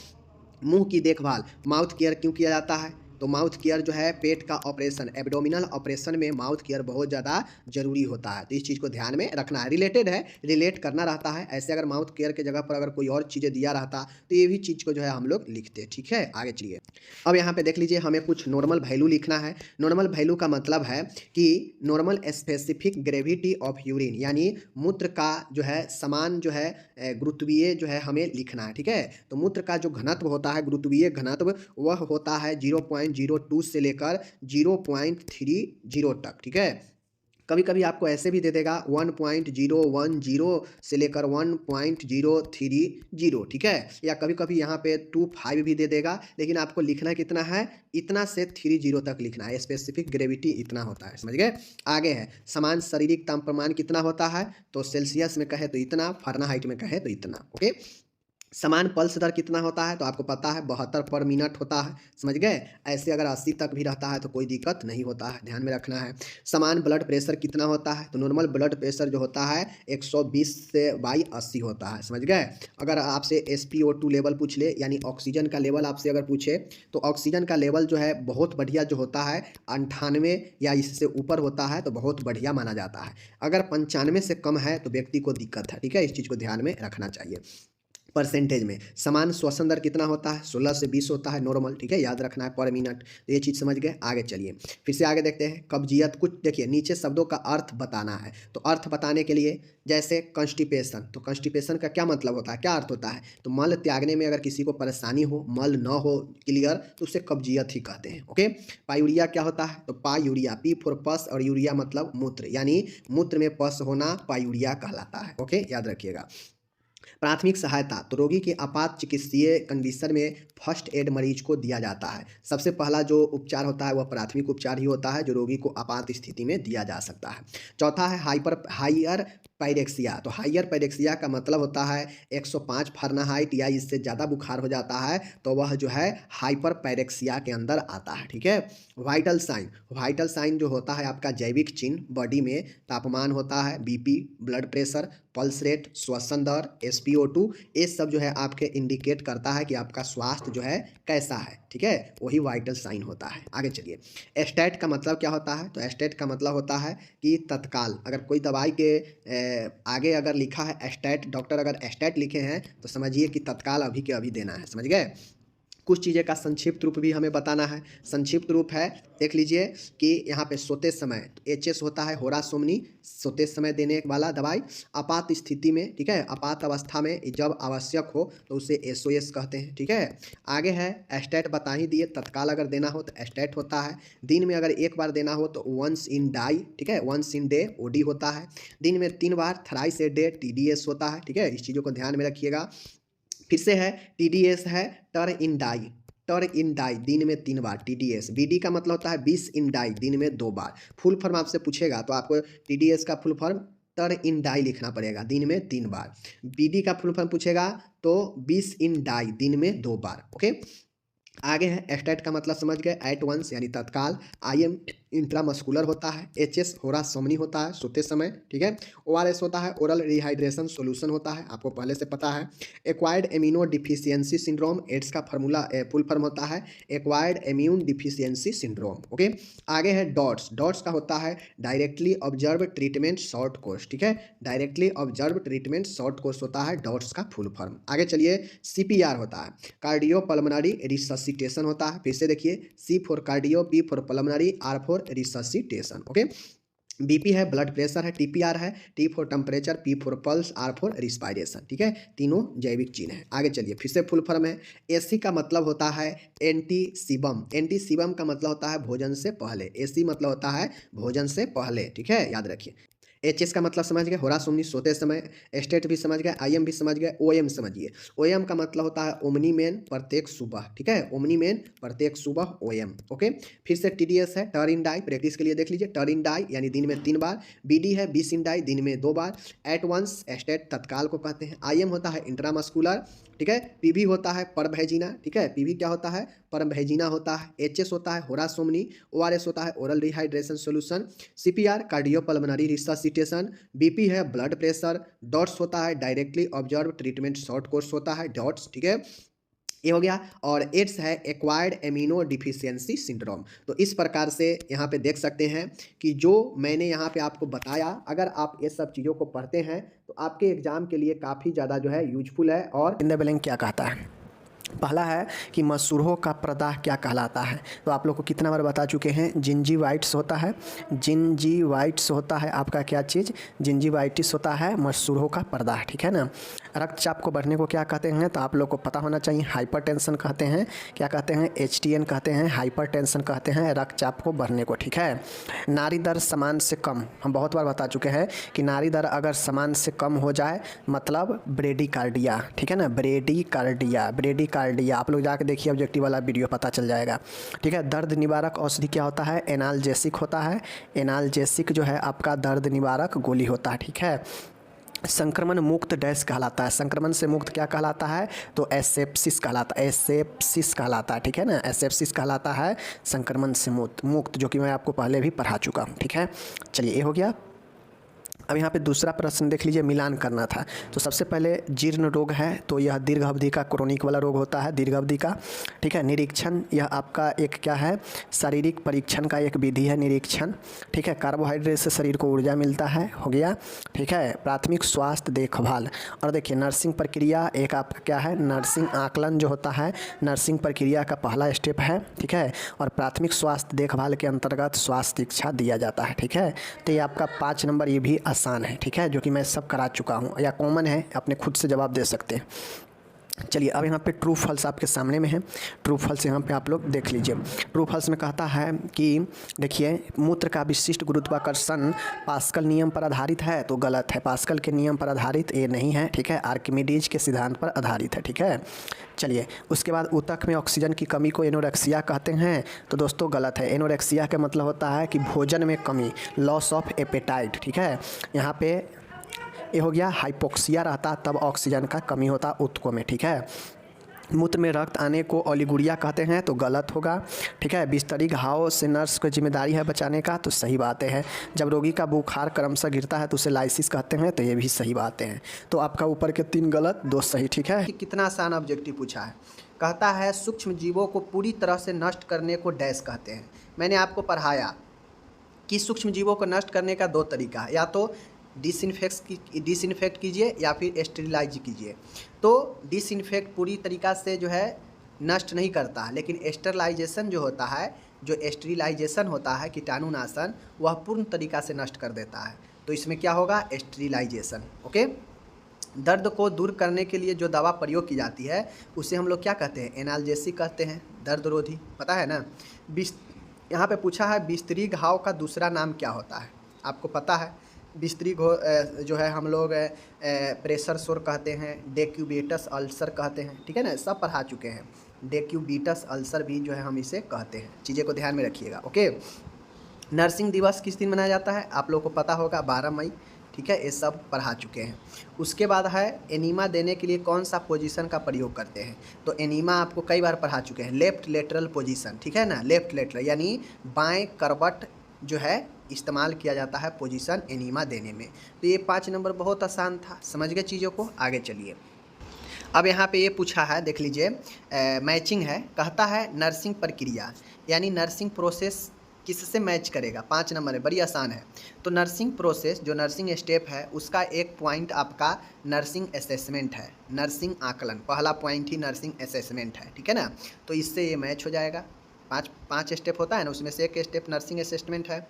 मुंह की देखभाल, माउथ केयर क्यों किया जाता है? तो माउथ केयर जो है पेट का ऑपरेशन, एब्डोमिनल ऑपरेशन में माउथ केयर बहुत ज़्यादा ज़रूरी होता है, तो इस चीज़ को ध्यान में रखना है। रिलेटेड है, रिलेट करना रहता है। ऐसे अगर माउथ केयर की जगह पर अगर कोई और चीज़ें दिया रहता तो ये भी चीज़ को जो है हम लोग लिखते। ठीक है, आगे चलिए। अब यहाँ पे देख लीजिए, हमें कुछ नॉर्मल वैल्यू लिखना है। नॉर्मल वैल्यू का मतलब है कि normal specific gravity of urine, यानी मूत्र का जो है समान जो है गुरुत्वीय जो है हमें लिखना है। ठीक है, तो मूत्र का जो घनत्व होता है, गुरुत्वीय घनत्व, वह होता है 0.02 से लेकर 0.30 तक। ठीक है, कभी कभी आपको ऐसे भी दे देगा 1.010 से लेकर 1.030। ठीक है, या कभी कभी यहाँ पे 25 भी दे देगा, लेकिन आपको लिखना कितना है, इतना से 30 तक लिखना है। स्पेसिफिक ग्रेविटी इतना होता है, समझ गए। आगे है समान शारीरिक तापमान कितना होता है, तो सेल्सियस में कहे तो इतना, फ़ारेनहाइट में कहे तो इतना। ओके, समान पल्स दर कितना होता है, तो आपको पता है 72 पर मिनट होता है, समझ गए। ऐसे अगर 80 तक भी रहता है तो कोई दिक्कत नहीं होता है, ध्यान में रखना है। समान ब्लड प्रेशर कितना होता है, तो नॉर्मल ब्लड प्रेशर जो होता है 120 से बाई 80 होता है, समझ गए। अगर आपसे SpO2 लेवल पूछ ले, यानी ऑक्सीजन का लेवल आपसे अगर पूछे, तो ऑक्सीजन का लेवल जो है बहुत बढ़िया जो होता है 98 या इससे ऊपर होता है तो बहुत बढ़िया माना जाता है। अगर 95 से कम है तो व्यक्ति को दिक्कत है। ठीक है, इस चीज़ को ध्यान में रखना चाहिए। परसेंटेज में समान श्वसन दर कितना होता है, 16 से 20 होता है नॉर्मल। ठीक है, याद रखना है पर मिनट। तो ये चीज़ समझ गए। आगे चलिए, फिर से आगे देखते हैं। कब्जियत, कुछ देखिए नीचे शब्दों का अर्थ बताना है, तो अर्थ बताने के लिए जैसे कंस्टिपेशन, तो कंस्टिपेशन का क्या मतलब होता है, क्या अर्थ होता है, तो मल त्यागने में अगर किसी को परेशानी हो, मल न हो क्लियर, तो उसे कब्जियत ही कहते हैं। ओके, पायूरिया क्या होता है, तो पायूरिया, पी फॉर पस और यूरिया मतलब मूत्र, यानी मूत्र में पस होना पायूरिया कहलाता है। ओके, याद रखिएगा। प्राथमिक सहायता, तो रोगी के आपात चिकित्सीय कंडीशन में फर्स्ट एड मरीज को दिया जाता है। सबसे पहला जो उपचार होता है वह प्राथमिक उपचार ही होता है, जो रोगी को आपात स्थिति में दिया जा सकता है। चौथा है हाइयर पायरेक्सिया, तो हाइयर पायरेक्सिया का मतलब होता है 105 फ़ारेनहाइट या इससे ज़्यादा बुखार हो जाता है तो वह जो है हाइपर पायरेक्सिया के अंदर आता है। ठीक है, वाइटल साइन, वाइटल साइन जो होता है आपका जैविक चिन्ह, बॉडी में तापमान होता है, BP, blood pressure, pulse rate, श्वसन दर, SpO2, ये सब जो है आपके इंडिकेट करता है कि आपका स्वास्थ्य जो है कैसा है। ठीक है, वही वाइटल साइन होता है। आगे चलिए, एस्टेट का मतलब क्या होता है, तो एस्टेट का मतलब होता है कि तत्काल, अगर कोई दवाई के आगे अगर लिखा है एस्टेट, डॉक्टर अगर एस्टेट लिखे हैं तो समझिए कि तत्काल अभी के अभी देना है, समझ गए। कुछ चीज़ें का संक्षिप्त रूप भी हमें बताना है। संक्षिप्त रूप है, देख लीजिए कि यहाँ पे सोते समय HS होता है होरा सोमनी, सोते समय देने वाला दवाई। आपात स्थिति में, ठीक है, आपात अवस्था में जब आवश्यक हो तो उसे SOS कहते हैं। ठीक है, आगे है एस्टेट बता ही दिए, तत्काल अगर देना हो तो एस्टेट होता है। दिन में अगर एक बार देना हो तो वंस इन डाई, ठीक है, वंस इन डे OD होता है। दिन में 3 बार थ्राइस ए डे TDS होता है। ठीक है, इस चीज़ों को ध्यान में रखिएगा। फिर से है TDS है टर इन डाई, टर इन डाई दिन में 3 बार TDS। BD का मतलब होता है 20 इन डाई, दिन में 2 बार। फुल फॉर्म आपसे पूछेगा तो आपको TDS का फुल फॉर्म टर इन डाई लिखना पड़ेगा, दिन में 3 बार। BD का फुल फॉर्म पूछेगा तो 20 इन डाई, दिन में 2 बार। ओके, आगे है एस्टेट का मतलब समझ गए, एट वंस यानी तत्काल। IM इंट्रामस्कुलर होता है। HS होरा सोमनी होता है सोते समय। ठीक है, ORS होता है ओरल रिहाइड्रेशन सोल्यूशन होता है, आपको पहले से पता है। Acquired immunodeficiency syndrome, AIDS का फार्मूला फुल फॉर्म होता है acquired immune deficiency syndrome. Okay, आगे है डॉट्स, डॉट्स का होता है directly observe treatment short course. ठीक है, directly observe treatment short course होता है डॉट्स का फुल फॉर्म। आगे चलिए, CPR होता है कार्डियो पल्मोनरी रिससिटेशन होता है। फिर से देखिए, C for cardio, P for pulmonary, R for resuscitation. Okay, BP है ब्लड प्रेशर है, TPR है, T for temperature, P for pulse, R for respiration. ठीक है, तीनों जैविक चिन्ह है। आगे चलिए, फिर से फुल फॉर्म है। AC का मतलब होता है एंटी सीबम, एंटी सीबम का मतलब होता है भोजन से पहले, AC मतलब होता है भोजन से पहले। ठीक है, याद रखिए। HS का मतलब समझ गए, होरा सोमनी सोते समय। एस्टेट भी समझ गए, IM भी समझ गए। OM समझिए, OM का मतलब होता है ओमनी मैन प्रत्येक सुबह। ठीक है, ओमनी मैन प्रत्येक सुबह OM। ओके, फिर से TDS है टर इन डाई, प्रैक्टिस के लिए देख लीजिए, टर इन डाई यानी दिन में 3 बार। BD है 20 इन डाई, दिन में 2 बार। एट वंस एस्टेट तत्काल को कहते हैं। IM होता है इंट्रामस्कुलर। ठीक है, PV होता है परभैजिना। ठीक है, PV क्या होता है, परभैजिना होता है। HS होता है होरा सोमनी, ORS होता है oral rehydration solution. CPR cardio pulmonary resuscitation resuscitation, BP है ब्लड प्रेशर, डॉट्स होता है directly observe treatment short course होता है डॉट्स, ठीक है, ये हो गया। और एड्स है एक्वायर्ड एमिनो डिफिशियंसी सिंड्रोम। तो इस प्रकार से यहाँ पे देख सकते हैं कि जो मैंने यहाँ पे आपको बताया, अगर आप ये सब चीज़ों को पढ़ते हैं तो आपके एग्जाम के लिए काफ़ी ज़्यादा जो है यूजफुल है। और इन द ब्लैंक क्या कहता है, पहला है कि मसूरों का प्रदाह क्या कहलाता है, तो आप लोग को कितना बार बता चुके हैं, जिंजीवाइट्स होता है, जिंजीवाइट्स होता है आपका क्या चीज़, जिंजीवाइटिस होता है मसूरों का प्रदाह, ठीक है ना। रक्तचाप को बढ़ने को क्या कहते हैं, तो आप लोग को पता होना चाहिए, हाइपरटेंशन कहते हैं, क्या कहते हैं, HTN कहते हैं, हाइपरटेंशन कहते हैं रक्तचाप को बढ़ने को, ठीक है। नाड़ी दर समान से कम, हम बहुत बार बता चुके हैं कि नाड़ी दर अगर समान से कम हो जाए मतलब ब्रेडिकार्डिया, ठीक है ना, ब्रेडिकार्डिया आप लोग जाके देखिए ऑब्जेक्टिव वाला वीडियो, पता चल जाएगा, ठीक है। दर्द निवारक औषधि क्या होता है, एनाल्जेसिक होता है, एनाल्जेसिक जो है आपका दर्द निवारक गोली होता है, ठीक है। संक्रमण मुक्त डैश कहलाता है, संक्रमण से मुक्त क्या कहलाता है, तो एसेप्सिस कहलाता है, एसेप्सिस कहलाता है, ठीक है ना, एसेप्सिस कहलाता है संक्रमण से मुक्त, जो कि मैं आपको पहले भी पढ़ा चुका हूँ, ठीक है। चलिए ये हो गया। अब यहाँ पे दूसरा प्रश्न देख लीजिए, मिलान करना था। तो सबसे पहले जीर्ण रोग है, तो यह दीर्घ अवधि का क्रोनिक वाला रोग होता है, दीर्घ अवधि का, ठीक है। निरीक्षण, यह आपका एक क्या है, शारीरिक परीक्षण का एक विधि है निरीक्षण, ठीक है। कार्बोहाइड्रेट से शरीर को ऊर्जा मिलता है, हो गया, ठीक है। प्राथमिक स्वास्थ्य देखभाल, और देखिए नर्सिंग प्रक्रिया एक आपका क्या है, नर्सिंग आकलन जो होता है नर्सिंग प्रक्रिया का पहला स्टेप है, ठीक है। और प्राथमिक स्वास्थ्य देखभाल के अंतर्गत स्वास्थ्य शिक्षा दिया जाता है, ठीक है। तो ये आपका 5 नंबर, ये भी आसान है, ठीक है, जो कि मैं सब करा चुका हूँ, या कॉमन है, अपने खुद से जवाब दे सकते हैं। चलिए अब यहाँ पे ट्रू फॉल्स आपके सामने में है, ट्रू फॉल्स यहाँ पे आप लोग देख लीजिए। ट्रू फॉल्स में कहता है कि देखिए मूत्र का विशिष्ट गुरुत्वाकर्षण पास्कल नियम पर आधारित है, तो गलत है, पास्कल के नियम पर आधारित ये नहीं है, ठीक है, आर्किमिडीज के सिद्धांत पर आधारित है, ठीक है। चलिए उसके बाद ऊतक में ऑक्सीजन की कमी को एनोरेक्सिया कहते हैं, तो दोस्तों गलत है, एनोरेक्सिया का मतलब होता है कि भोजन में कमी, लॉस ऑफ एपेटाइट, ठीक है। यहाँ पे ये हो गया, हाइपोक्सिया रहता तब ऑक्सीजन का कमी होता ऊतकों में, ठीक है। मूत्र में रक्त आने को ओलिगुरिया कहते हैं, तो गलत होगा, ठीक है। बिस्तरी घाव से नर्स को जिम्मेदारी है बचाने का, तो सही बातें हैं। जब रोगी का बुखार क्रमशः गिरता है तो उसे लाइसिस कहते हैं, तो ये भी सही बातें हैं। तो आपका ऊपर के 3 गलत 2 सही, ठीक है। कितना आसान ऑब्जेक्टिव पूछा है, कहता है सूक्ष्म जीवों को पूरी तरह से नष्ट करने को डैश कहते हैं। मैंने आपको पढ़ाया कि सूक्ष्म जीवों को नष्ट करने का 2 तरीका है, या तो डिसइंफेक्ट कीजिए या फिर स्टेरिलाइज कीजिए। तो डिसइंफेक्ट पूरी तरीक़ा से जो है नष्ट नहीं करता है, लेकिन स्टेरिलाइजेशन जो होता है, जो स्टेरिलाइजेशन होता है कीटाणुनाशन, वह पूर्ण तरीक़ा से नष्ट कर देता है। तो इसमें क्या होगा, स्टेरिलाइजेशन, ओके। दर्द को दूर करने के लिए जो दवा प्रयोग की जाती है उसे हम लोग क्या कहते हैं, एनाल्जेसिक कहते हैं, दर्द रोधी, पता है ना। यहाँ पे पूछा है बिस्तरी घाव का दूसरा नाम क्या होता है, आपको पता है। बिस्तरी जो है हम लोग प्रेशर सोर कहते हैं, डेक्यूबिटस अल्सर कहते हैं, ठीक है ना, सब पढ़ा चुके हैं। डेक्यूबिटस अल्सर भी जो है हम इसे कहते हैं, चीज़ें को ध्यान में रखिएगा, ओके। नर्सिंग दिवस किस दिन मनाया जाता है, आप लोग को पता होगा, 12 मई, ठीक है, ये सब पढ़ा चुके हैं। उसके बाद है एनीमा देने के लिए कौन सा पोजीशन का प्रयोग करते हैं, तो एनीमा आपको कई बार पढ़ा चुके हैं, लेफ्ट लेटरल पोजीशन, ठीक है ना, लेफ्ट लेटरल यानी बाएं करवट जो है इस्तेमाल किया जाता है पोजीशन एनीमा देने में। तो ये 5 नंबर बहुत आसान था, समझ गए चीज़ों को, आगे चलिए। अब यहाँ पे ये पूछा है, देख लीजिए, मैचिंग है, कहता है नर्सिंग प्रक्रिया यानी नर्सिंग प्रोसेस किससे मैच करेगा, 5 नंबर है, बड़ी आसान है। तो नर्सिंग प्रोसेस जो नर्सिंग स्टेप है उसका एक पॉइंट आपका नर्सिंग असेसमेंट है, नर्सिंग आकलन, पहला पॉइंट ही नर्सिंग असेसमेंट है, ठीक है ना। तो इससे ये मैच हो जाएगा, 5 स्टेप होता है ना, उसमें से एक स्टेप नर्सिंग असेसमेंट है।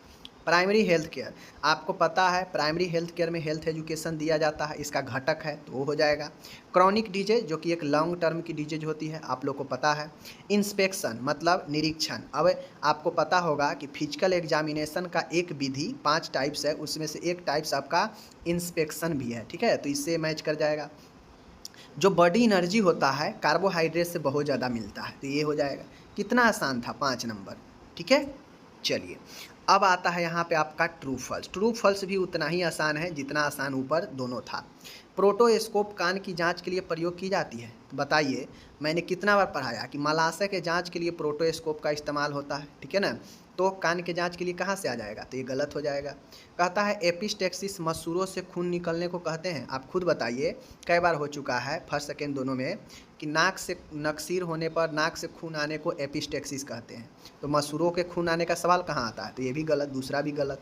प्राइमरी हेल्थ केयर, आपको पता है प्राइमरी हेल्थ केयर में हेल्थ एजुकेशन दिया जाता है, इसका घटक है, तो वो हो जाएगा। क्रॉनिक डिजीज जो कि एक लॉन्ग टर्म की डिजीज होती है, आप लोग को पता है। इंस्पेक्शन मतलब निरीक्षण, अब आपको पता होगा कि फिजिकल एग्जामिनेशन का एक विधि 5 टाइप्स है, उसमें से एक टाइप्स आपका इंस्पेक्शन भी है, ठीक है, तो इससे मैच कर जाएगा। जो बॉडी एनर्जी होता है कार्बोहाइड्रेट से बहुत ज़्यादा मिलता है, तो ये हो जाएगा। कितना आसान था, 5 नंबर, ठीक है। चलिए अब आता है यहाँ पे आपका ट्रू फॉल्स। ट्रू फॉल्स भी उतना ही आसान है जितना आसान ऊपर दोनों था। प्रोटोस्कोप कान की जांच के लिए प्रयोग की जाती है, तो बताइए मैंने कितना बार पढ़ाया कि मलाशय के जांच के लिए प्रोटोस्कोप का इस्तेमाल होता है, ठीक है ना। तो कान के जांच के लिए कहाँ से आ जाएगा, तो ये गलत हो जाएगा। कहता है एपिस्टेक्सिस मसूरों से खून निकलने को कहते हैं। आप खुद बताइए कई बार हो चुका है फर्स्ट सेकेंड दोनों में कि नाक से नकसीर होने पर नाक से खून आने को एपिस्टेक्सिस कहते हैं। तो मसूरों के खून आने का सवाल कहाँ आता है, तो ये भी गलत, दूसरा भी गलत।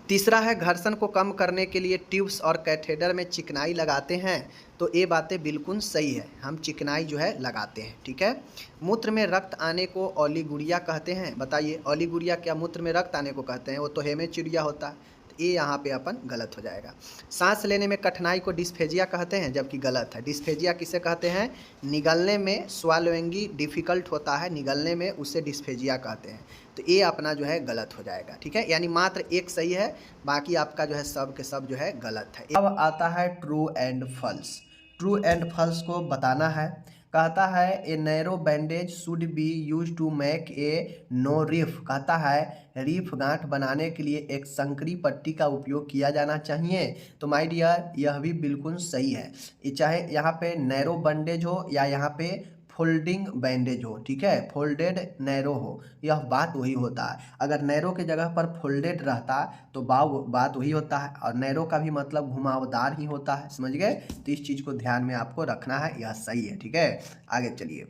तीसरा है घर्षण को कम करने के लिए ट्यूब्स और कैथेटर में चिकनाई लगाते हैं। तो ये बातें बिल्कुल सही है, हम चिकनाई जो है लगाते हैं, ठीक है। मूत्र में रक्त आने को ओलिगुरिया कहते हैं। बताइए ओलिगुरिया क्या मूत्र में रक्त आने को कहते हैं, वो तो हेमेचुरिया होता है। तो ये यहाँ पे अपन गलत हो जाएगा। सांस लेने में कठिनाई को डिस्फेजिया कहते हैं, जबकि गलत है। डिस्फेजिया किसे कहते हैं, निगलने में स्वालोइंगी डिफ़िकल्ट होता है, निगलने में उसे डिस्फेजिया कहते हैं। तो ये अपना जो है गलत हो जाएगा, ठीक है। यानी मात्र एक सही है, बाकी आपका जो है सब के सब जो है गलत है। अब आता है true and false. True and false को बताना है। कहता है a narrow bandage should be use to make a no reef. कहता है रिफ गांठ बनाने के लिए एक संकरी पट्टी का उपयोग किया जाना चाहिए। तो माय डियर यह भी बिल्कुल सही है, चाहे यहाँ पे नैरो बैंडेज हो या यहाँ पे फोल्डिंग बैंडेज हो, ठीक है, फोल्डेड नैरो हो, यह बात वही होता है। अगर नैरो के जगह पर फोल्डेड रहता तो बात वही होता है, और नैरो का भी मतलब घुमावदार ही होता है, समझ गए। तो इस चीज़ को ध्यान में आपको रखना है, यह सही है, ठीक है। आगे चलिए,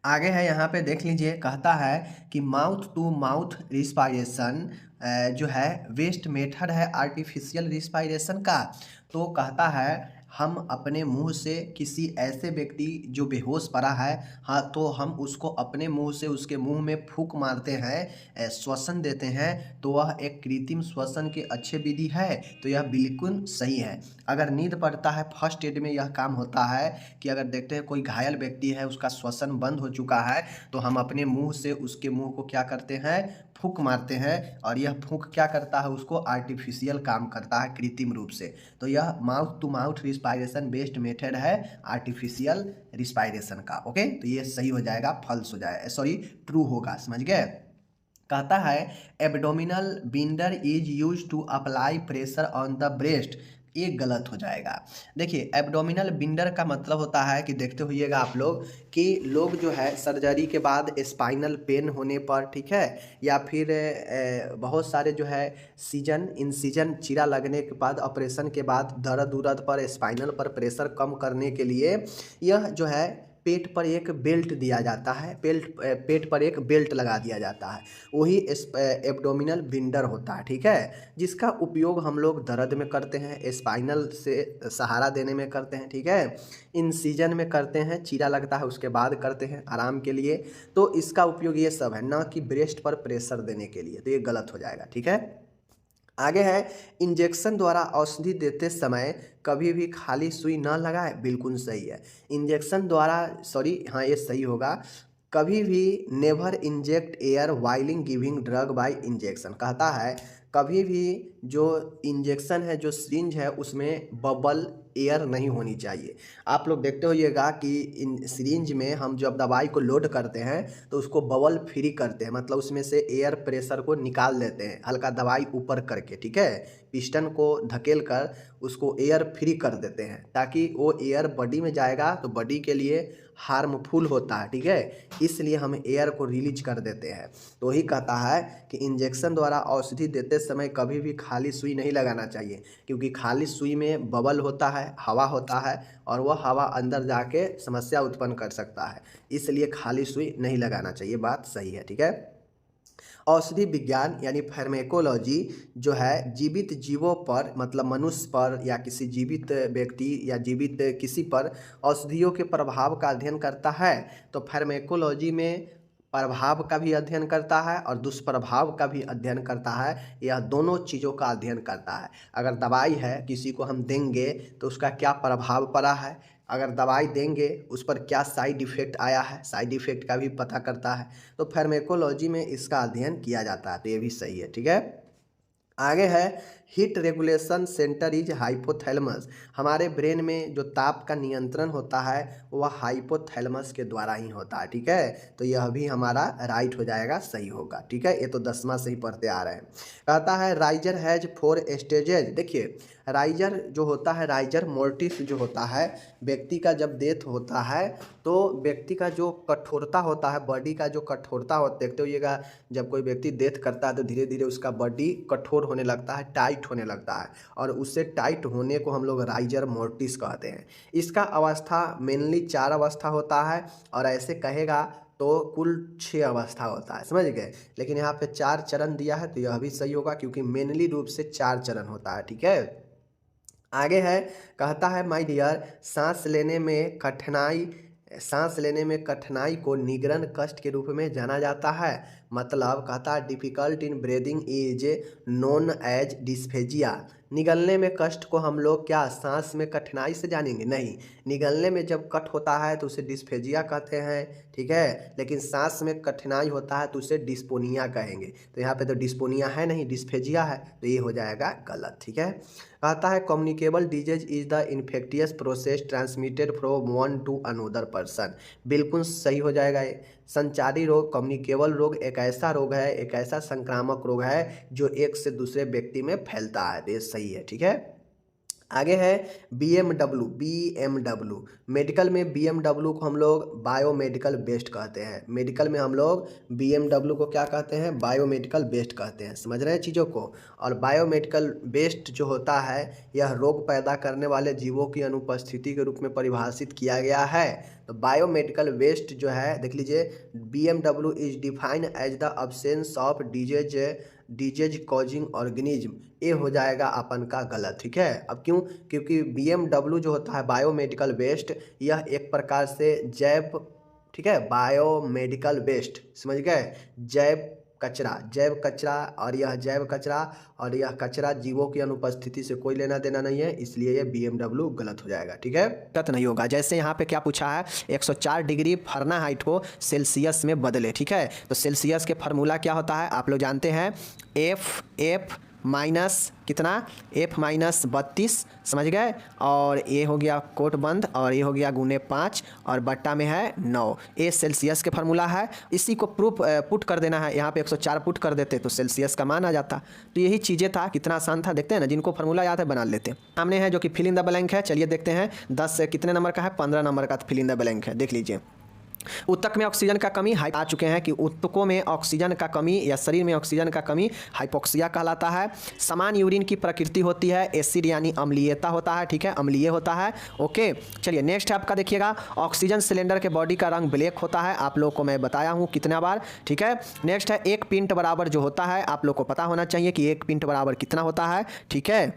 आगे है यहाँ पे देख लीजिए। कहता है कि माउथ टू माउथ रिस्पायरेशन जो है वेस्ट मेथड है आर्टिफिशियल रिस्पायरेशन का। तो कहता है हम अपने मुंह से किसी ऐसे व्यक्ति जो बेहोश पड़ा है, हाँ, तो हम उसको अपने मुंह से उसके मुंह में फूंक मारते हैं, श्वसन देते हैं, तो वह एक कृत्रिम श्वसन की अच्छी विधि है। तो यह बिल्कुल सही है। अगर नींद पड़ता है फर्स्ट एड में यह काम होता है कि अगर देखते हैं कोई घायल व्यक्ति है, उसका श्वसन बंद हो चुका है, तो हम अपने मुंह से उसके मुंह को क्या करते हैं, फूंक मारते हैं, और यह फूंक क्या करता है, उसको आर्टिफिशियल काम करता है, कृत्रिम रूप से। तो यह mouth to mouth respiration based method है आर्टिफिशियल रिस्पायरेशन का। ओके, तो ये सही हो जाएगा, फॉल्स हो जाएगा, सॉरी ट्रू होगा, समझ गए। कहता है abdominal binder is use to apply pressure on the breast. ये गलत हो जाएगा। देखिए एब्डोमिनल बिंडर का मतलब होता है कि देखते होइएगा आप लोग कि लोग जो है सर्जरी के बाद स्पाइनल पेन होने पर, ठीक है, या फिर बहुत सारे जो है इंसिजन चीरा लगने के बाद, ऑपरेशन के बाद दर्द उर्द पर, स्पाइनल पर प्रेशर कम करने के लिए यह जो है पेट पर एक बेल्ट दिया जाता है, पेट पर एक बेल्ट लगा दिया जाता है, वही एब्डोमिनल बिंडर होता है, ठीक है, जिसका उपयोग हम लोग दर्द में करते हैं, स्पाइनल से सहारा देने में करते हैं, ठीक है, इंसिजन में करते हैं, चीरा लगता है उसके बाद करते हैं आराम के लिए। तो इसका उपयोग ये सब है, ना कि ब्रेस्ट पर प्रेशर देने के लिए। तो ये गलत हो जाएगा, ठीक है। आगे है इंजेक्शन द्वारा औषधि देते समय कभी भी खाली सुई न लगाए। बिल्कुल सही है, इंजेक्शन द्वारा, सॉरी हाँ ये सही होगा, कभी भी never inject air oiling giving drug bye injection. कहता है कभी भी जो इंजेक्शन है, जो सिरिंज है, उसमें बबल एयर नहीं होनी चाहिए। आप लोग देखते होइएगा कि इन सिरिंज में हम जब दवाई को लोड करते हैं तो उसको बबल फ्री करते हैं, मतलब उसमें से एयर प्रेशर को निकाल देते हैं, हल्का दवाई ऊपर करके, ठीक है, पिस्टन को धकेल कर उसको एयर फ्री कर देते हैं, ताकि वो एयर बॉडी में जाएगा तो बॉडी के लिए हार्मफुल होता है, ठीक है, इसलिए हम एयर को रिलीज कर देते हैं। तो वही कहता है कि इंजेक्शन द्वारा औषधि देते समय कभी भी खाली सुई नहीं लगाना चाहिए, क्योंकि खाली सुई में बबल होता है, हवा होता है, और वह हवा अंदर जाके समस्या उत्पन्न कर सकता है, इसलिए खाली सुई नहीं लगाना चाहिए। बात सही है, ठीक है। औषधि विज्ञान यानी फार्मेकोलॉजी जो है जीवित जीवों पर, मतलब मनुष्य पर या किसी जीवित व्यक्ति या जीवित किसी पर औषधियों के प्रभाव का अध्ययन करता है। तो फार्मेकोलॉजी में प्रभाव का भी अध्ययन करता है और दुष्प्रभाव का भी अध्ययन करता है, यह दोनों चीज़ों का अध्ययन करता है। अगर दवाई है किसी को हम देंगे तो उसका क्या प्रभाव पड़ा है, अगर दवाई देंगे उस पर क्या साइड इफ़ेक्ट आया है, साइड इफ़ेक्ट का भी पता करता है। तो फार्मेकोलॉजी में इसका अध्ययन किया जाता है, तो ये भी सही है, ठीक है। आगे है heat regulation centre is hypothalamus. हमारे ब्रेन में जो ताप का नियंत्रण होता है वह हाइपोथैलेमस के द्वारा ही होता है, ठीक है। तो यह भी हमारा राइट हो जाएगा, सही होगा, ठीक है। ये तो 10वां से ही पढ़ते आ रहे हैं। कहता है राइजर हैज 4 स्टेजेज। देखिए राइजर जो होता है, राइजर मोर्टिस जो होता है, व्यक्ति का जब डेथ होता है तो व्यक्ति का जो कठोरता होता है, बॉडी का जो कठोरता होता है, देखते होइएगा जब कोई व्यक्ति डेथ करता है तो धीरे धीरे उसका बॉडी कठोर होने लगता है, टाइट होने लगता है, और उससे टाइट होने को हम लोग राइजर मोर्टिस कहते हैं। इसका अवस्था मेनली 4 अवस्था होता है, और ऐसे कहेगा तो कुल 6 अवस्था होता है, समझ गए। लेकिन यहाँ पे 4 चरण दिया है तो यह भी सही होगा, क्योंकि मेनली रूप से 4 चरण होता है, ठीक है। आगे है, कहता है माय डियर, सांस लेने में कठिनाई को निगरण कष्ट के रूप में जाना जाता है। मतलब कहता है difficult in breathing is known as dysphagia. निगलने में कष्ट को हम लोग क्या सांस में कठिनाई से जानेंगे? नहीं, निगलने में जब कट होता है तो उसे डिस्फेजिया कहते हैं, ठीक है। लेकिन सांस में कठिनाई होता है तो उसे डिस्पोनिया कहेंगे। तो यहाँ पे तो डिस्पोनिया है नहीं, डिस्फेजिया है, तो ये हो जाएगा गलत, ठीक है। कहता है communicable disease is the infectious process transmitted from one two another person. बिल्कुल सही हो जाएगा ये। संचारी रोग, कम्युनिकेबल रोग एक ऐसा रोग है, एक ऐसा संक्रामक रोग है जो एक से दूसरे व्यक्ति में फैलता है। ये सही है, ठीक है। आगे है बीएमडब्ल्यू। मेडिकल में बीएमडब्ल्यू को हम लोग बायोमेडिकल बेस्ड कहते हैं। मेडिकल में हम लोग बीएमडब्ल्यू को क्या कहते हैं? बायोमेडिकल बेस्ड कहते हैं। समझ रहे हैं चीज़ों को। और बायोमेडिकल बेस्ड जो होता है यह रोग पैदा करने वाले जीवों की अनुपस्थिति के रूप में परिभाषित किया गया है। तो बायोमेडिकल वेस्ट जो है देख लीजिए, BMW is defined as the absence of disease causing organism. ये हो जाएगा अपन का गलत, ठीक है। अब क्यों? क्योंकि बीएमडब्ल्यू जो होता है बायोमेडिकल वेस्ट, यह एक प्रकार से जैव, ठीक है, बायोमेडिकल वेस्ट, समझ गए, जैव कचरा, और यह जैव कचरा और यह कचरा जीवों की अनुपस्थिति से कोई लेना देना नहीं है, इसलिए यह बीएमडब्ल्यू गलत हो जाएगा, ठीक है, गलत नहीं होगा। जैसे यहाँ पे क्या पूछा है, 104 डिग्री फ़ारेनहाइट को सेल्सियस में बदले, ठीक है। तो सेल्सियस के फार्मूला क्या होता है आप लोग जानते हैं, एफ माइनस कितना, F माइनस 32, समझ गए। और ये हो गया कोट बंद, और ये हो गया गुने 5, और बट्टा में है 9। ये सेल्सियस के फार्मूला है। इसी को प्रूफ पुट कर देना है, यहाँ पे 104 पुट कर देते तो सेल्सियस का मान आ जाता। तो यही चीज़ें था, कितना आसान था, देखते हैं ना। जिनको फार्मूला याद है बना लेते हैं। सामने है जो कि फिल इन द ब्लैंक है, चलिए देखते हैं। 10 कितने नंबर का है? 15 नंबर का फिल इन द ब्लैंक है, देख लीजिए। ऊतक में ऑक्सीजन का कमी, आ चुके हैं कि ऊतकों में ऑक्सीजन का कमी या शरीर में ऑक्सीजन का कमी हाइपोक्सिया कहलाता है। समान यूरिन की प्रकृति होती है, एसिड यानी अम्लीयता होता है, ठीक है, अम्लीय होता है। ओके, चलिए नेक्स्ट है आपका, देखिएगा ऑक्सीजन सिलेंडर के बॉडी का रंग ब्लैक होता है, आप लोग को मैं बताया हूँ कितना बार, ठीक है। नेक्स्ट है 1 पिंट बराबर जो होता है, आप लोग को पता होना चाहिए कि 1 पिंट बराबर कितना होता है, ठीक है।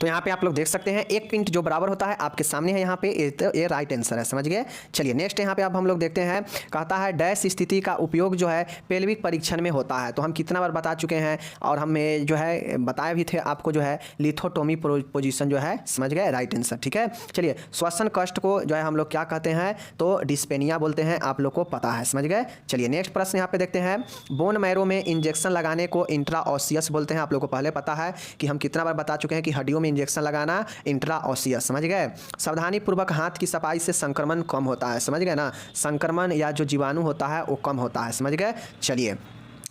तो यहाँ पे आप लोग देख सकते हैं 1 पिंट जो बराबर होता है आपके सामने है यहाँ पे, ये राइट आंसर है, समझ गए। चलिए नेक्स्ट यहाँ पे अब हम लोग देखते हैं, कहता है डैश स्थिति का उपयोग जो है पेल्विक परीक्षण में होता है। तो हम कितना बार बता चुके हैं, और हमें जो है बताए भी थे आपको, जो है लिथोटोमी पोजीशन जो है, समझ गए, राइट आंसर, ठीक है। चलिए श्वसन कष्ट को जो है हम लोग क्या कहते हैं, तो डिस्पेनिया बोलते हैं, आप लोग को पता है, समझ गए। चलिए नेक्स्ट प्रश्न यहाँ पे देखते हैं, बोन मैरो में इंजेक्शन लगाने को इंट्राओसियस बोलते हैं, आप लोग को पहले पता है कि हम कितना बार बता चुके हैं कि हड्डियों इंजेक्शन लगाना इंट्राओसियस, समझ गए। सावधानी पूर्वक हाथ की सफाई से संक्रमण कम होता है, समझ गए ना, संक्रमण या जो जीवाणु होता है वो कम होता है, समझ गए। चलिए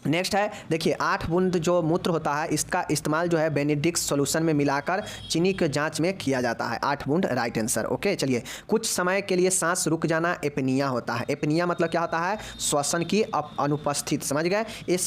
नेक्स्ट है, देखिए 8 बूंद जो मूत्र होता है इसका इस्तेमाल जो है बेनेडिक्ट सॉल्यूशन में मिलाकर चीनी के जांच में किया जाता है। 8 बूंद राइट आंसर, ओके। चलिए कुछ समय के लिए सांस रुक जाना एपनिया होता है। एपनिया मतलब क्या होता है, श्वसन की अनुपस्थित, समझ गए। इस